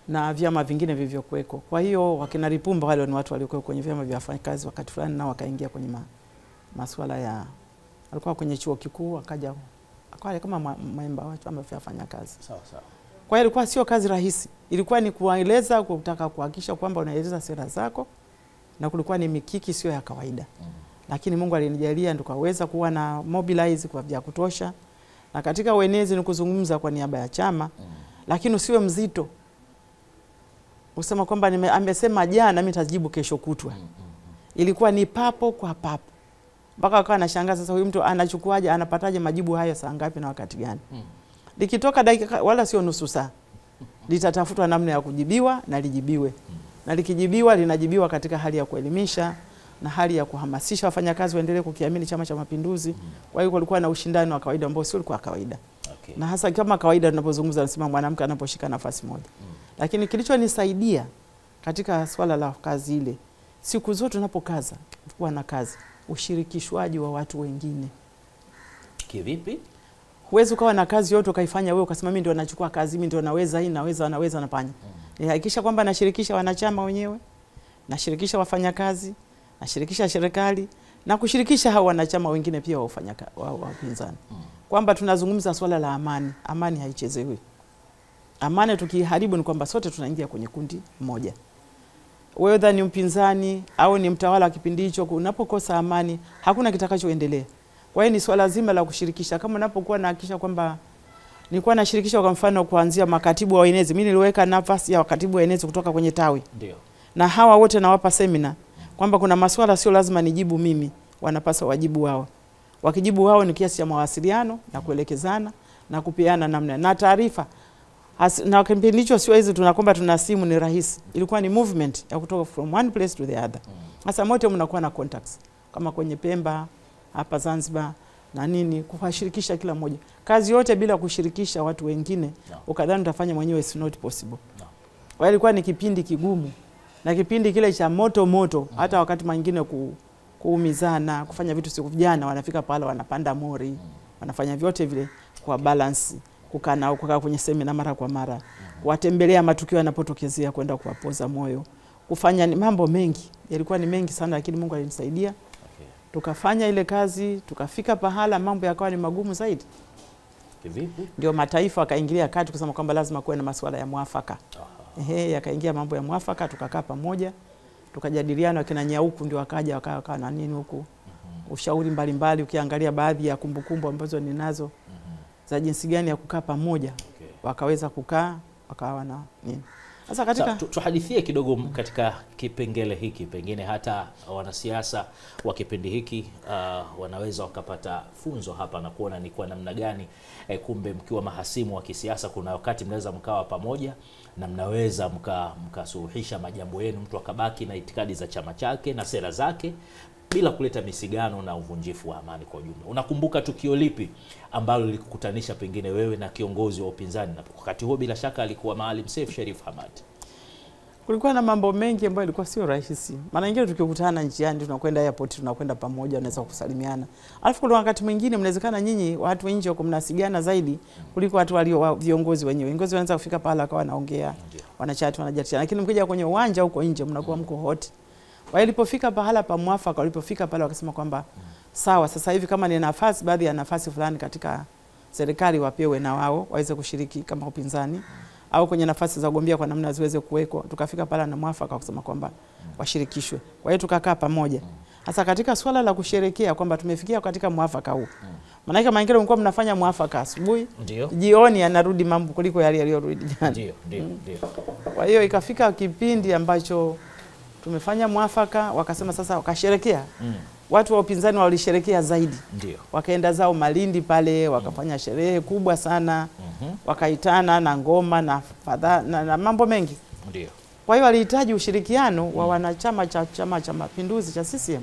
Na vyama vingine vilivyokuweko. Kwa hiyo wakina Lipumba wale ni watu waliokuwa kwenye vyama vya wafanyakazi wakati fulani, na wakaingia kwenye masuala ya, alikuwa kwenye chuo kikuu akaja akawa kama memba wa chama cha wafanyakazi. Sawa sawa. Kwa hiyo ilikuwa sio kazi rahisi. Ilikuwa ni kueleza, kutaka kuhakikisha kwamba unaeleza sera zako, na kulikuwa ni mikiki sio ya kawaida. Lakini Mungu alinijalia tukaweza kuwa na mobilize kwa vya kutosha, na katika uenezi ni kuzungumza kwa niaba ya chama, lakini usiwe mzito. Usema kwamba amesema jana mimi nitajibu kesho kutwa. Ilikuwa ni papo kwa papo. Mpaka akawa anashangaa sasa huyu mtu anachukuaje, anapataje majibu haya saa ngapi na wakati gani? Likitoka dakika wala sio nusu saa, litatafutwa namna ya kujibiwa na lijibiwe. Na likijibiwa linajibiwa katika hali ya kuelimisha na hali ya kuhamasisha wafanyakazi waendelee kukiamini Chama cha Mapinduzi. Kwa hiyo kulikuwa na ushindani wa kawaida ambao sio ulikuwa kawaida. Okay. Na hasa kama kawaida tunapozungumza nasema mwanamke anaposhika nafasi moja. Lakini kilichonisaidia katika swala la kazi ile, siku zote tunapokaza kuwa na kazi, ushirikishwaji wa watu wengine. Kivipi? Huwezi ukawa na kazi yote ukaifanya wewe ukasema mimi ndio nachukua kazi, mimi ndio naweza hii naweza nafanya. Nihakikisha kwamba nashirikisha wanachama wenyewe, nashirikisha wafanyakazi, nashirikisha serikali na kushirikisha hao wanachama wengine pia wa upinzani. Kwamba tunazungumza swala la amani. Amani haichezewi. Amani tukiharibu ni kwamba sote tunaingia kwenye kundi moja. Wewe ni mpinzani au ni mtawala wa kipindi hicho, unapokosa amani hakuna kitakachoendelea. Kwa hiyo ni swala zima la kushirikisha. Kama unapokuwa nahakikisha kwamba nilikuwa nashirikisha kwa mfano kuanzia makatibu wa enezi. Mimi niliweka nafasi ya katibu wa enezi kutoka kwenye tawi. Ndio. Na hawa wote nawapa semina kwamba kuna masuala sio lazima nijibu mimi, wanapaswa wajibu wao. Wakijibu wao ni kiasi cha mawasiliano na kuelekezana na kupeana namna na taarifa. Na kipindi hicho sio hizi tunakomba tuna simu ni rahisi. Ilikuwa ni movement ya kutoka from one place to the other. Sasa mote mnakuwa na contacts kama kwenye Pemba, hapa Zanzibar na nini, kuwashirikisha kila mmoja. Kazi yote bila kushirikisha watu wengine ukadhani utafanya mwenyewe is not possible. Kwa hiyo ilikuwa ni kipindi kigumu na kipindi kile cha moto hata wakati mwingine kuumizana, kufanya vitu siku vijana wanafika pale wanapanda mori, wanafanya vyote vile kwa balance, kukaa kwenye semina mara kwa mara, kuwatembelea matukio yanapotokezea, kwenda kuwapoza moyo, kufanya mambo mengi. Yalikuwa ni mengi sana lakini Mungu alinisaidia. Tukafanya ile kazi, tukafika pahala mambo yakawa ni magumu zaidi. Vipi? Ndio mataifa akaingilia kati kusema kwamba lazima kuwe na masuala ya muafaka. Yakaingia mambo ya muafaka, tukakaa pamoja, tukajadiliana. Kina Nyauku ndio wakaja wakawa na nini huku, ushauri mbalimbali. Ukiangalia baadhi ya kumbukumbu ambazo ninazo za jinsi gani ya kukaa pamoja, wakaweza kukaa wakawa na nini. Sasa katika tuhadithie kidogo katika kipengele hiki, pengine hata wanasiasa wa kipindi hiki wanaweza wakapata funzo hapa na kuona ni kwa namna gani kumbe mkiwa mahasimu wa kisiasa kuna wakati mnaweza mkawa pamoja na mnaweza mkasuluhisha majambo yenu, mtu akabaki na itikadi za chama chake na sera zake bila kuleta misigano na uvunjifu wa amani kwa ujumla. Unakumbuka tukio lipi ambalo lilikukutanisha pengine wewe na kiongozi wa upinzani, na wakati huo bila shaka alikuwa Maalim Seif Sharif Hamad? Kulikuwa na mambo mengi ambayo ilikuwa sio rahisi. Maana nyingine tukikutana njiani, tunakwenda airport, tunakwenda pamoja, unaweza kusalimiana. Alafu kuna wakati mwingine mnawezekana nyinyi watu nje huko mnasigana zaidi kuliko watu walio viongozi wenyewe. Viongozi wanaanza kufika pale akawa wanaongea, wanachat, wanajadiliana. Lakini mkija kwenye uwanja huko nje mnakuwa mko hot. Walipofika pahala pa mwafaka, walipofika pale wakasema kwamba sawa, sasa hivi kama ni nafasi, baadhi ya nafasi fulani katika serikali wapewe na wao waweze kushiriki kama upinzani, au kwenye nafasi za ugombea kwa namna ziweze kuwekwa. Tukafika pala na mwafaka kusema kwamba washirikishwe. Kwa hiyo tukakaa pamoja. Hasa katika swala la kusherekea kwamba tumefikia katika mwafaka huu. Maana kama ingine mlikuwa mnafanya mwafaka asubuhi, jioni anarudi mambo kuliko yale yaliyorudi jana. Ndio. Kwa hiyo ikafika kipindi ambacho tumefanya mwafaka, wakasema sasa wakasherekea. Watu wa upinzani walisherekea zaidi. Ndio. Wakaenda zao Malindi pale, wakafanya sherehe kubwa sana. Wakaitana na ngoma na fadha na mambo mengi. Ndio. Kwa hiyo walihitaji ushirikiano wa wanachama cha Chama cha Mapinduzi cha CCM.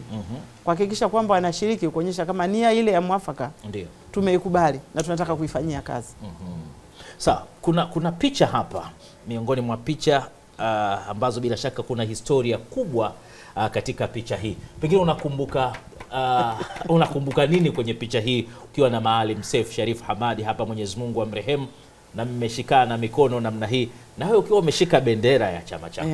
Kuhakikisha kwamba wanashiriki, kuonyesha kama nia ile ya mwafaka ndio tumeikubali na tunataka kuifanyia kazi. Sawa, kuna picha hapa miongoni mwa picha ambazo bila shaka kuna historia kubwa katika picha hii. Pengine unakumbuka nini kwenye picha hii ukiwa na Maalim Seif Sharif Hamad hapa, Mwenyezi Mungu amrehemu, na mmeshikana mikono namna hii na wewe ukiwa umeshika bendera ya chama chako?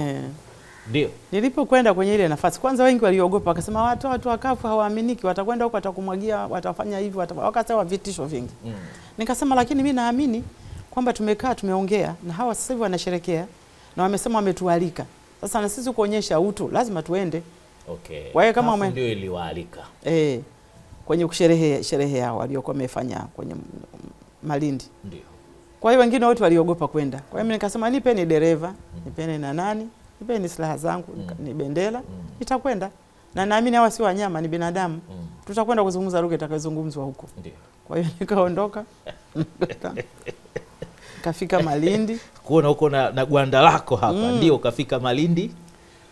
Ndio. Nilipokwenda kwenye ile nafasi, kwanza wengi waliogopa, wakasema watu wakafu hawaaminiki, watakwenda huko watakumwagia, watafanya hivi, wakasema vitisho vingi. Nikasema lakini mimi naamini kwamba tumekaa tumeongea na hawa sasa hivi wanasherekea na wamesema wametualika. Sasa na sisi kuonyesha utu lazima tuende. Okay. Kwa hiyo kama ndio iliwaalika. Kwenye sherehe yao waliokuwa wamefanya kwenye Malindi. Ndio. Kwa hiyo wengine wote waliogopa kwenda. Kwa hiyo mimi nikasema nipeni dereva, nipeni na nani, nipeni silaha zangu, ni bendera, nitakwenda. Na naamini hawa si wanyama, ni binadamu. Tutakwenda kuzungumza lugha itakayozungumzwa huko. Ndio. Kwa hiyo nikaondoka. Kafika Malindi. Kuona huko na gwanda lako hapa. Ndio kafika Malindi.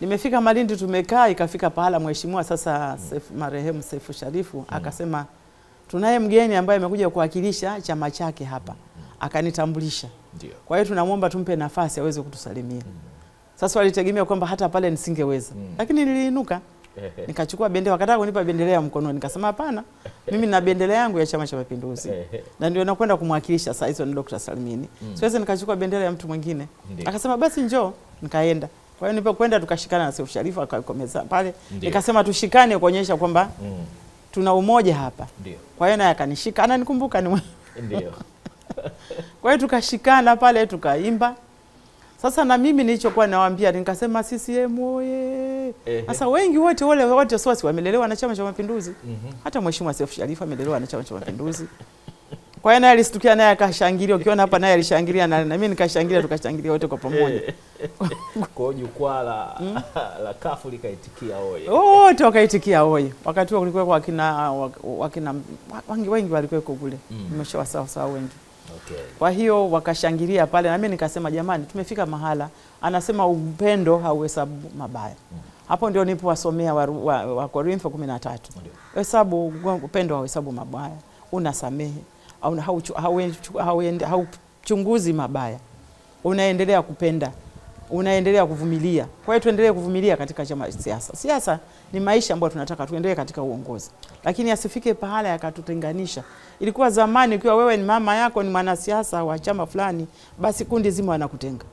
Nimefika Malindi, tumekaa, ikafika pahala mheshimiwa sasa marehemu Seif Sharifu akasema tunaye mgeni ambaye amekuja kuwakilisha chama chake hapa. Akanitambulisha. Ndio. Kwa hiyo tunamwomba tumpe nafasi aweze kutusalimia. Sasa walitegemea kwamba hata pale nisingeweza. Lakini niliinuka. Nikachukua bendera, wakataka kunipa bendera ya mkononi. Nikasema hapana, mimi na bendera yangu ya Chama cha Mapinduzi. Na ndio nakwenda kumwakilisha sasa hizo ni Dr. Salimini. Siwezi nikachukua bendera ya mtu mwingine. Akasema basi njoo, nikaenda. Kwa hiyo nilipokwenda tukashikana na Seif Sharif akakomeza pale. Nikasema tushikane kuonyesha kwamba tuna umoja hapa. Ndio. Kwa hiyo naye akanishika, ananikumbuka ni ndio. Kwa hiyo tukashikana pale tukaimba. Sasa na mimi nilichokuwa nawaambia nikasema CCM oye. Sasa wengi wote sosi wamelelewa na Chama cha Mapinduzi. Hata Mheshimiwa Seif Sharif amelelewa na Chama cha Mapinduzi. Kwa hiyo naye alistukia naye akashangilia, ukiona hapa naye alishangilia na mimi nikashangilia, tukashangilia wote kwa pamoja. Kwa jukwaa la kafu likaitikia oye. Wote wakaitikia oye. Wakati huo kulikuwa wakina wengi walikuwa kule. Nimeshawa sawa wengi. Okay. Kwa hiyo wakashangilia pale na mimi nikasema jamani tumefika mahala anasema upendo hauhesabu mabaya. Hapo ndio nilipowasomea wa Korintho 13. Hesabu upendo hauhesabu mabaya, unasamehe au hauchunguzi mabaya. Unaendelea kupenda, unaendelea kuvumilia. Kwa hiyo tuendelee kuvumilia katika chama siasa. Siasa ni maisha ambayo tunataka tuendelee katika uongozi. Lakini asifike pahala yakatutenganisha. Ilikuwa zamani ukiwa wewe ni mama yako ni mwanasiasa wa chama fulani, basi kundi zima wanakutenga.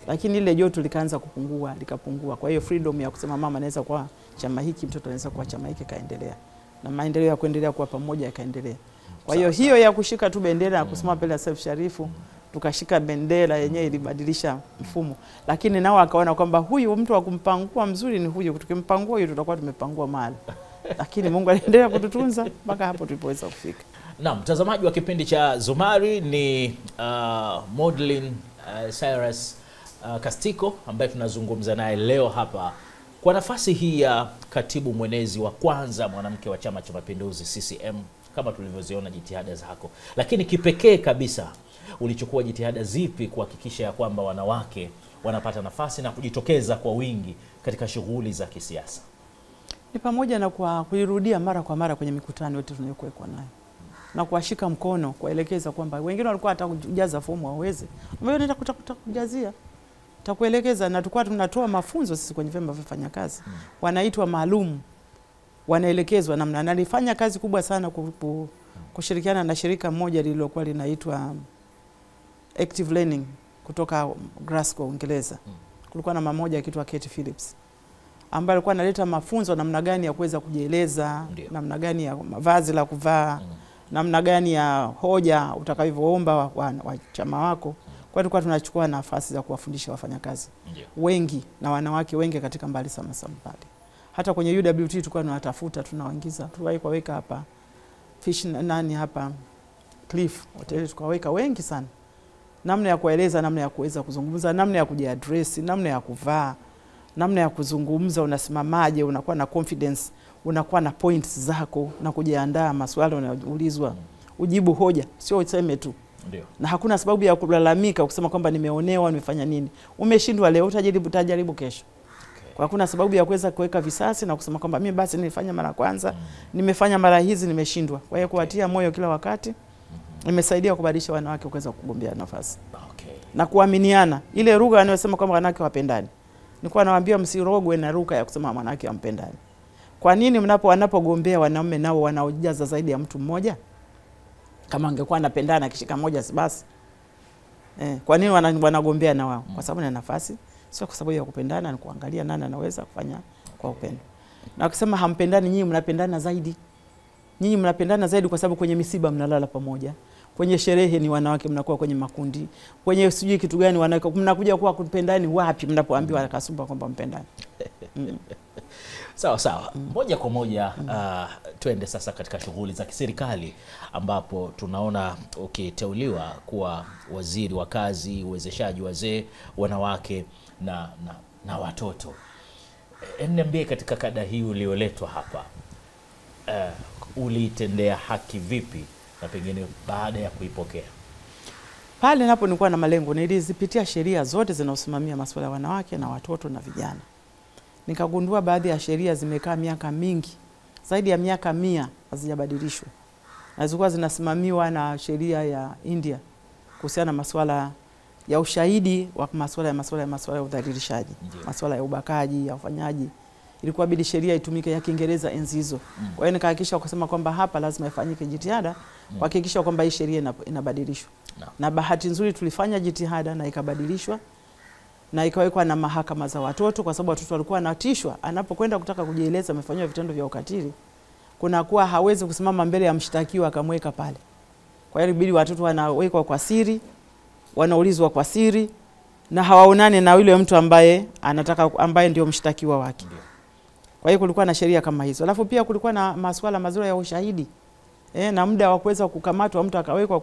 Lakini ile joto likaanza likapungua. Kwa hiyo freedom ya kusema mama anaweza kuwa chama hiki, mtoto anaweza kuwa chama hiki kaendelea. Na maendeleo ya kuendelea kuwa pamoja yakaendelea. Kwa hiyo ya kushika tu bendera na kusimama mbele ya Seif Sharif, tukashika bendera yenyewe ilibadilisha mfumo. Lakini nao akaona kwamba huyu mtu wa kumpangua mzuri ni huyu, tukimpangua huyu tutakuwa tumepangua mahali. Lakini Mungu aliendelea kututunza mpaka hapo tulipoweza kufika. Naam, mtazamaji wa kipindi cha Zumari ni Maudlin Cyrus Kastiko ambaye tunazungumza naye leo hapa kwa nafasi hii ya katibu mwenezi wa kwanza mwanamke wa Chama cha Mapinduzi CCM, kama tulivyoziona jitihada zako. Lakini kipekee kabisa ulichukua jitihada zipi kuhakikisha ya kwamba wanawake wanapata nafasi na kujitokeza kwa wingi katika shughuli za kisiasa? Ni pamoja na kuirudia mara kwa mara kwenye mikutano yote tunayokuwa nayo. Na kuwashika mkono, kuelekeza kwamba wengine walikuwa hata kujaza fomu hawezi. Wewe nenda kujazia. Takuelekeza na tulikuwa tunatoa mafunzo sisi kwenye vyama vya wafanyakazi. Wanaitwa maalum. Wanaelekezwa namna. Nalifanya kazi kubwa sana kushirikiana na shirika moja lililokuwa linaitwa Active Learning kutoka Glasgow, Uingereza. Kulikuwa na mama moja akiitwa Kate Phillips ambaye alikuwa analeta mafunzo namna gani ya kuweza kujieleza, namna gani ya mavazi la kuvaa, namna gani ya hoja utakavyoomba wa chama wako. Kwa hiyo tulikuwa tunachukua nafasi za kuwafundisha wafanyakazi wengi na wanawake wengi katika mbali sama pale. Hata kwenye UWT tulikuwa tunatafuta, tunawaingiza. Tuliwahi kuweka hapa Fish nani hapa Cliff hotel, tukaweka wengi sana. Namna ya kueleza, namna ya kuweza kuzungumza, namna ya kujiaddress, namna ya kuvaa, namna ya kuzungumza, unasimamaje, unakuwa na confidence, unakuwa na points zako na kujiandaa maswali unaulizwa, ujibu hoja, sio useme tu. Ndio. Na hakuna sababu ya kulalamika kusema kwamba nimeonewa, nimefanya nini. Umeshindwa leo, utajaribu kesho. Kwa hakuna sababu ya kuweza kuweka visasi na kusema kwamba mimi basi nilifanya mara kwanza, nimefanya mara hizi nimeshindwa. Kwa hiyo kuwatia moyo kila wakati imesaidia kubadilisha wanawake kuweza kugombea nafasi. Na kuaminiana. Ile lugha anayosema kwamba wanawake wapendani. Nilikuwa nawaambia msirogwe na lugha ya kusema wanawake wampendani. Kwa nini wanapogombea wanaume nao wanaojaza zaidi ya mtu mmoja? Kama angekuwa anapendana kishika moja basi. Kwa nini wanagombea na wao? Kwa sababu na nafasi, sio kwa sababu ya kupendana, ni kuangalia nani anaweza kufanya kwa upendo. Na ukisema hampendani, nyinyi mnapendana zaidi. Nyinyi mnapendana zaidi kwa sababu kwenye misiba mnalala pamoja. Kwenye sherehe ni wanawake mnakuwa kwenye makundi. Kwenye sijui kitu gani wanawake mnakuja kuwa kupendani wapi mnapoambiwa Kasumba kwamba mpendani. Sawa. Moja kwa moja tuende sasa katika shughuli za kiserikali ambapo tunaona ukiteuliwa kuwa waziri wa kazi, uwezeshaji wazee, wanawake na watoto. Niambie katika kada hii ulioletwa hapa, ulitendea haki vipi na pengine baada ya kuipokea? Pale napo nilikuwa na malengo, nilizipitia sheria zote zinazosimamia masuala ya wanawake na watoto na vijana. Nikagundua baadhi ya sheria zimekaa miaka mingi, zaidi ya miaka 100 hazijabadilishwa. Na zilikuwa zinasimamiwa na sheria ya India kuhusiana na masuala ya ushahidi wa masuala ya udhalilishaji, masuala ya ubakaji, ya ufanyaji. Ilikuwa bidi sheria itumike ya Kiingereza enzi hizo. Kwa hiyo nikahakikisha kusema kwamba hapa lazima ifanyike jitihada kuhakikisha kwamba hii sheria inabadilishwa. Na bahati nzuri tulifanya jitihada na ikabadilishwa. na ikawekwa na mahakama za watoto, kwa sababu watoto walikuwa wanatishwa anapokwenda kutaka kujieleza amefanywa vitendo vya ukatili, kuna kuwa hawezi kusimama mbele ya mshtakiwa akamweka pale. Kwa hiyo ilibidi watoto wanawekwa kwa siri, wanaulizwa kwa siri na hawaonane na yule mtu ambaye ndio mshtakiwa wake. Kwa hiyo kulikuwa na sheria kama hizo. Alafu pia kulikuwa na masuala mazuri ya ushahidi. Na muda wa kuweza kukamatwa mtu akawekwa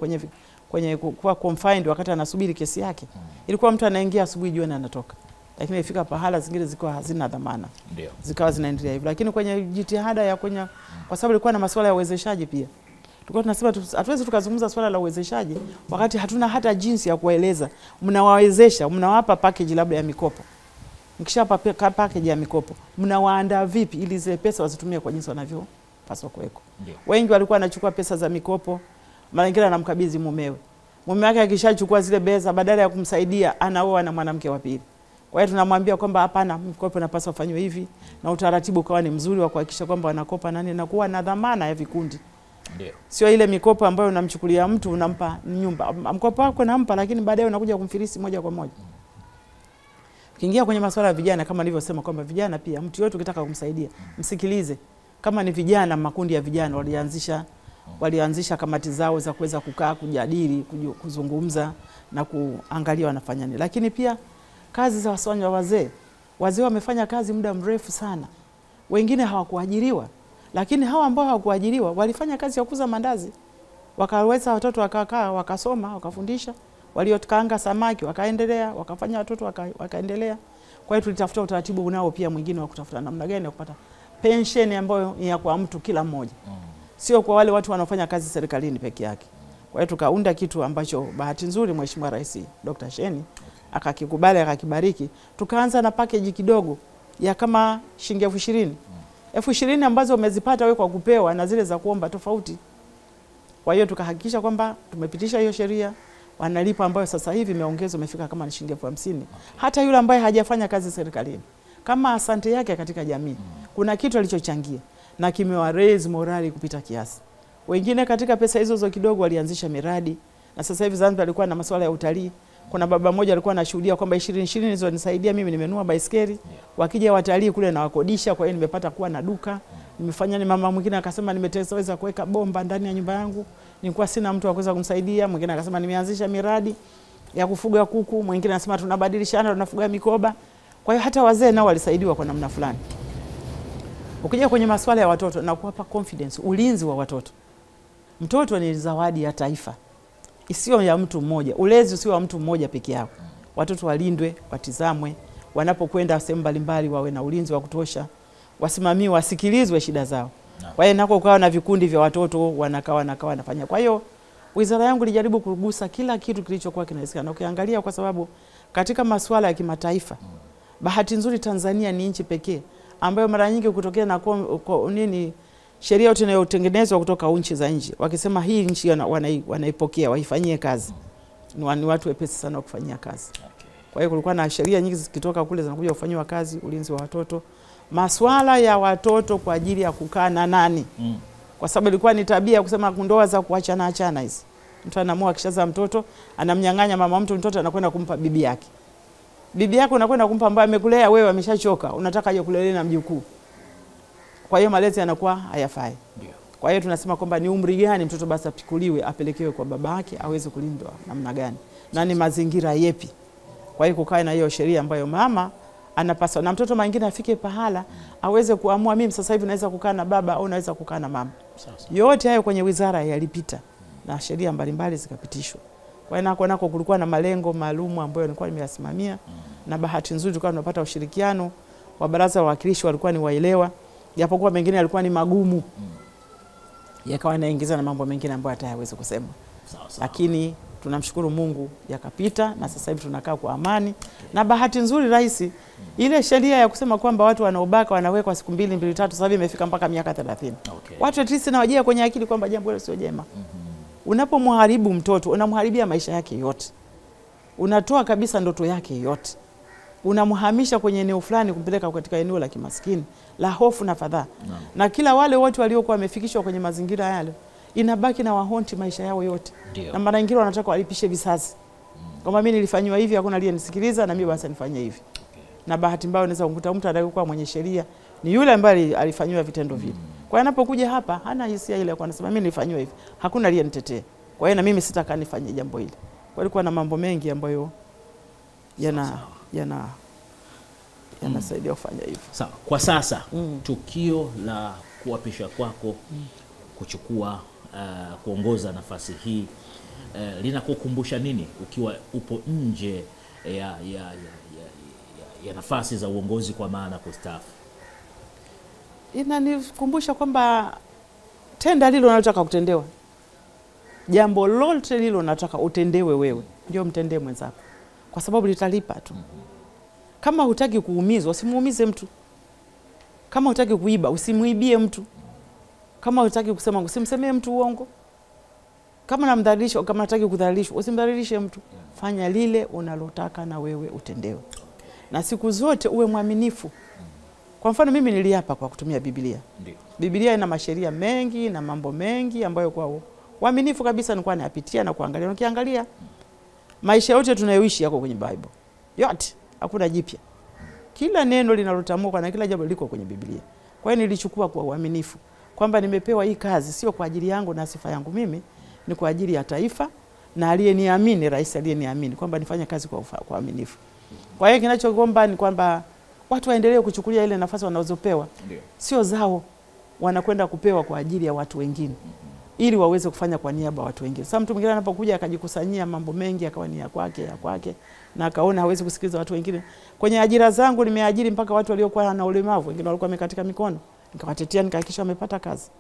kwenye kuwa confined wakati anasubiri kesi yake. Ilikuwa mtu anaingia asubuhi jioni anatoka. Lakini ifika pahala zingine zilikuwa hazina dhamana. Ndio. Zikawa zinaendelea hivyo. Lakini kwenye jitihada ya kwa sababu ilikuwa na masuala ya uwezeshaji pia. Tulikuwa tunasema hatuwezi tukazungumza swala la uwezeshaji wakati hatuna hata jinsi ya kueleza. Mnawawezesha, mnawapa package labda ya mikopo. Mkishapa package ya mikopo, mnawaandaa vipi ili zile pesa wazitumie kwa jinsi wanavyopaswa kuweko. Wengi walikuwa wanachukua pesa za mikopo, mara nyingine anamkabidhi mumewe. Mume wake akishachukua zile pesa badala ya kumsaidia anaoa na mwanamke wa pili. Kwa hiyo tunamwambia kwamba hapana, mkopo unapaswa ufanywe hivi na utaratibu ukawa ni mzuri wa kuhakikisha kwamba wanakopa nani na kuwa na dhamana ya vikundi. Ndio. Sio ile mikopo ambayo unamchukulia mtu unampa nyumba. Mkopo wako unampa lakini baadaye unakuja kumfilisi moja kwa moja. Kiingia kwenye masuala ya vijana kama nilivyosema kwamba vijana pia mtu yote ukitaka kumsaidia msikilize. Kama ni vijana, makundi ya vijana walianzisha kamati zao za kuweza kukaa kujadili, kuzungumza na kuangalia wanafanya nini. Lakini pia kazi za wazee. Wazee wamefanya kazi muda mrefu sana. Wengine hawakuajiriwa. Lakini hawa ambao hawakuajiriwa walifanya kazi ya kuuza mandazi. Wakaweza watoto wakakaa, wakasoma, wakafundisha. Waliokaanga samaki wakaendelea, wakafanya watoto wakaendelea. Kwa hiyo tulitafuta utaratibu unao pia mwingine wa kutafuta namna gani ya kupata pension ambayo ni ya kwa mtu kila mmoja. Sio kwa wale watu wanaofanya kazi serikalini peke yake. Kwa hiyo tukaunda kitu ambacho bahati nzuri Mheshimiwa Rais Dr. Sheni akakikubali, akakibariki. Tukaanza na package kidogo ya kama shilingi 20,000. 20,000 ambazo umezipata wewe kwa kupewa na zile za kuomba tofauti. Kwa hiyo tukahakikisha kwamba tumepitisha hiyo sheria, wanalipa ambayo sasa hivi imeongezwa imefika kama ni shilingi 50,000. Hata yule ambaye hajafanya kazi serikalini, kama asante yake katika jamii, kuna kitu alichochangia na kimewa raise morali kupita kiasi. Wengine katika pesa hizo kidogo walianzisha miradi, na sasa hivi Zanzibar alikuwa na masuala ya utalii. Kuna baba mmoja alikuwa anashuhudia kwamba 20 hizo nisaidia mimi, nimenunua baisikeli, wakija watalii kule na wakodisha, kwa hiyo nimepata kuwa na duka. Nimefanya ni mama mwingine akasema nimeteweza kuweka bomba ndani ya nyumba yangu, nilikuwa sina mtu wa kuweza kumsaidia. Mwingine akasema nimeanzisha miradi ya kufuga kuku, mwingine anasema tunabadilishana tunafuga mikoba. Kwa hiyo hata wazee nao walisaidiwa kwa namna fulani. Ukija kwenye masuala ya watoto na kuwapa confidence, ulinzi wa watoto. Mtoto ni zawadi ya taifa. Isiyo ya mtu mmoja. Ulezi usio wa mtu mmoja peke yao. Watoto walindwe, watizamwe, wanapokwenda sehemu mbalimbali wawe na ulinzi wa kutosha, wasimamiwe, wasikilizwe shida zao. Kwa hiyo nako ukawa na vikundi vya watoto wanakaa wanafanya. Kwa hiyo wizara yangu ilijaribu kugusa kila kitu kilichokuwa kinawezekana. Ukiangalia kwa sababu katika masuala ya kimataifa, bahati nzuri Tanzania ni nchi pekee ambayo mara nyingi kutokea na sheria yote inayotengenezwa kutoka nchi za nje, wakisema hii nchi wanaipokea waifanyie kazi, ni watu wepesi sana kufanyia kazi. Kwa hiyo kulikuwa na sheria nyingi zikitoka kule zinakuja kufanywa kazi, ulinzi wa watoto, masuala ya watoto kwa ajili ya kukaa na nani. Kwa sababu ilikuwa ni tabia kusema ndoa za kuachana hizi. Mtu anaamua kishaza mtoto, anamnyang'anya mama mtoto anakwenda kumpa bibi yake. Bibi yako unakwenda kumpa ambaye amekulea wewe, ameshachoka, unataka aje kulelea na mjukuu. Kwa hiyo malezi yanakuwa hayafai. Kwa hiyo tunasema kwamba ni umri gani mtoto basi apikuliwe, apelekewe kwa baba yake, aweze kulindwa namna gani, na ni mazingira yepi. Kwa hiyo kukae na hiyo sheria ambayo mama anapaswa, na mtoto mwingine afike pahala aweze kuamua mimi sasa hivi naweza kukaa na baba au naweza kukaa na mama. Yote hayo kwenye wizara yalipita na sheria mbalimbali zikapitishwa. Kwa hiyo nako kulikuwa na malengo maalum ambayo nilikuwa nimeyasimamia, na bahati nzuri tulikuwa tunapata ushirikiano wa baraza la wawakilishi, walikuwa ni waelewa, japokuwa mengine yalikuwa ni magumu. Yakawa yanaingiza na mambo mengine ambayo hatayaweza kusema. Lakini tunamshukuru Mungu yakapita, na sasa hivi tunakaa kwa amani. Na bahati nzuri rais, ile sheria ya kusema kwamba watu wanaobaka wanawekwa siku 2, 3 sasa hivi imefika mpaka miaka 30. Watu at least na wajia kwenye akili kwamba jambo hilo sio jema. Unapomharibu mtoto, unamharibia maisha yake yote. Unatoa kabisa ndoto yake yote. Unamhamisha kwenye eneo fulani kumpeleka katika eneo la kimaskini, la hofu na fadhaa. Na kila wale watu waliokuwa wamefikishwa kwenye mazingira yale, inabaki na wahonti maisha yao yote. Na mara nyingine wanataka walipishe visasi. Kama mimi nilifanywa hivi, hakuna aliyenisikiliza, na mimi basi nifanye hivi. Na bahati mbaya unaweza kukuta mtu atakayekuwa mwenye sheria ni yule ambaye alifanywa vitendo vile. Kwa hiyo anapokuja hapa hana hisia ile kwa anasema mimi nilifanywa hivi, hakuna aliyenitetea. Kwa hiyo na mimi sitaka nifanye jambo hili. Kwa hiyo na mambo mengi ambayo yanasaidia kufanya hivyo. Sawa. Kwa sasa tukio la kuapisha kwako kuchukua kuongoza nafasi hii linakukumbusha nini ukiwa upo nje ya nafasi za uongozi, kwa maana kustaafu? Inanikumbusha kwamba tenda lilo unalotaka kutendewa. Jambo lote lilo unataka utendewe wewe, ndio mtendee mwenzako, kwa sababu litalipa tu. Kama hutaki kuumizwa, usimuumize mtu. Kama hutaki kuiba, usimuibie mtu. Kama hutaki kusema, usimsemee mtu uongo. Kama unamdhalilisha, kama hutaki kudhalilishwa, usimdhalilishe mtu. Fanya lile unalotaka na wewe utendewe. Na siku zote uwe mwaminifu. Kwa mfano mimi niliapa kwa kutumia Biblia. Ndio. Biblia ina masheria mengi na mambo mengi ambayo kwa uaminifu kabisa nilikuwa nayapitia na kuangalia. Ukiangalia maisha yote tunayoishi yako kwenye Bible. Yote, hakuna jipya. Kila neno linalotamkwa na kila jambo liko kwenye Biblia. Kwa hiyo nilichukua kwa uaminifu kwamba nimepewa hii kazi sio kwa ajili yangu na sifa yangu mimi, ni kwa ajili ya taifa na aliyeniamini, rais aliyeniamini kwamba nifanye kazi kwa uaminifu. Kwa hiyo kinachoomba ni kwamba watu waendelee kuchukulia ile nafasi wanazopewa. Sio zao, wanakwenda kupewa kwa ajili ya watu wengine. Ili waweze kufanya kwa niaba ya watu wengine. Sasa mtu mwingine anapokuja akajikusanyia mambo mengi akawa ni ya kwake na akaona hawezi kusikiliza watu wengine. Kwenye ajira zangu nimeajiri mpaka watu waliokuwa na ulemavu, wengine walikuwa wamekatika mikono. Nikawatetea, nikahakikisha wamepata kazi.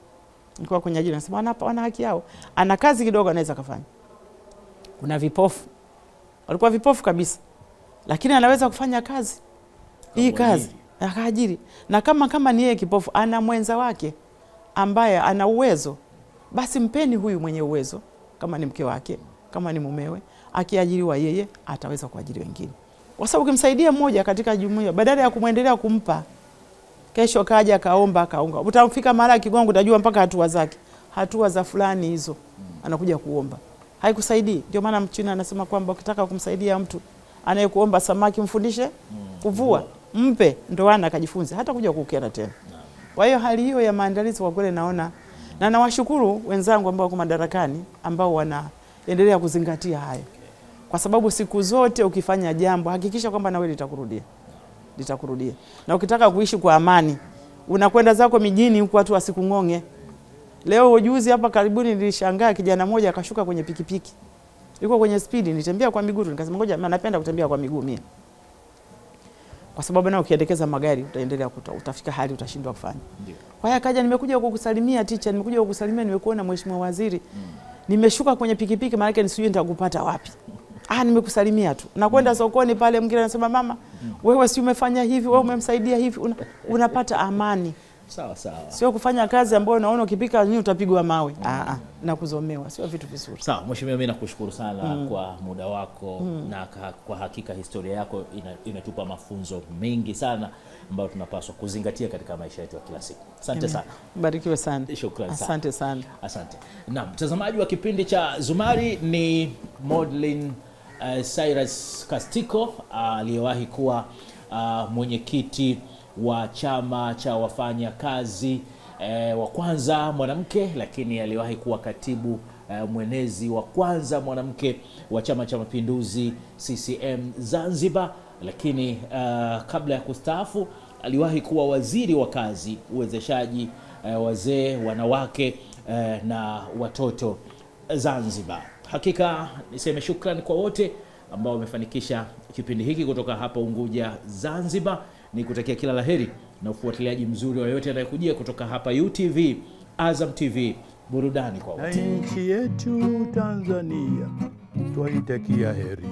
Nilikuwa kwenye ajira nasema wana haki yao. Ana kazi kidogo anaweza kufanya. Kuna vipofu. Walikuwa vipofu kabisa. Lakini anaweza kufanya kazi. Hii kazi akaajiri. Na kama ni yeye kipofu, ana mwenza wake ambaye ana uwezo, basi mpeni huyu mwenye uwezo, kama ni mke wake, kama ni mumewe, akiajiriwa yeye ataweza kuajiri wengine. Kwa sababu ukimsaidia mmoja katika jumuiya, badala ya kumwendelea kumpa, kesho kaja kaomba kaunga, utafika mahali kigongo utajua mpaka hatua zake. Hatua za fulani hizo anakuja kuomba. Haikusaidii. Ndio maana Mchina anasema kwamba ukitaka kumsaidia mtu anayekuomba samaki mfundishe kuvua, mpe ndoana akajifunze, hata kuja kukiana tena. Kwa hiyo hali hiyo ya maandalizi kwa kweli naona, na nawashukuru wenzangu ambao wako madarakani ambao wanaendelea kuzingatia hayo. Kwa sababu siku zote ukifanya jambo hakikisha kwamba na wewe litakurudia. Na ukitaka kuishi kwa amani, unakwenda zako mijini huko watu wasikung'onge. Leo ujuzi hapa karibuni nilishangaa kijana mmoja akashuka kwenye pikipiki. Yuko kwenye speed, nitembea kwa miguu, nikasema ngoja napenda kutembea kwa miguu mimi. Kwa sababu na ukiendekeza magari utaendelea utafika hali utashindwa kufanya. Kwa hiyo akaja, nimekuja kukusalimia teacher, nimekuja kukusalimia, nimekuona mheshimiwa waziri. Nimeshuka kwenye pikipiki maana yake nisijui nitakupata wapi. Nimekusalimia tu. Nakwenda sokoni pale mwingine anasema mama, wewe si umefanya hivi, wewe umemsaidia hivi, unapata amani. Sawa. Sio kufanya kazi ambayo unaona ukipika nini utapigwa mawe. Na kuzomewa, sio vitu vizuri. Sawa, mheshimiwa, mimi nakushukuru sana kwa muda wako na kwa hakika historia yako inatupa mafunzo mengi sana ambayo tunapaswa kuzingatia katika maisha yetu ya kila siku. Asante sana. Barikiwe sana. Shukrani sana. Asante sana. Asante. Na mtazamaji wa kipindi cha Zumari ni Maudlin Cyrus Kastiko aliyewahi kuwa mwenyekiti wa chama cha wafanyakazi wa kwanza mwanamke, lakini aliwahi kuwa katibu mwenezi wa kwanza mwanamke wa Chama cha Mapinduzi CCM Zanzibar, lakini kabla ya kustaafu aliwahi kuwa waziri wa kazi, uwezeshaji wazee, wanawake na watoto Zanzibar. Hakika niseme shukrani kwa wote ambao wamefanikisha kipindi hiki kutoka hapa Unguja Zanzibar. Ni kutakia kila laheri na ufuatiliaji mzuri wa yote yanayokujia kutoka hapa UTV, Azam TV, burudani kwa wote. Na nchi yetu Tanzania twaitakia heri.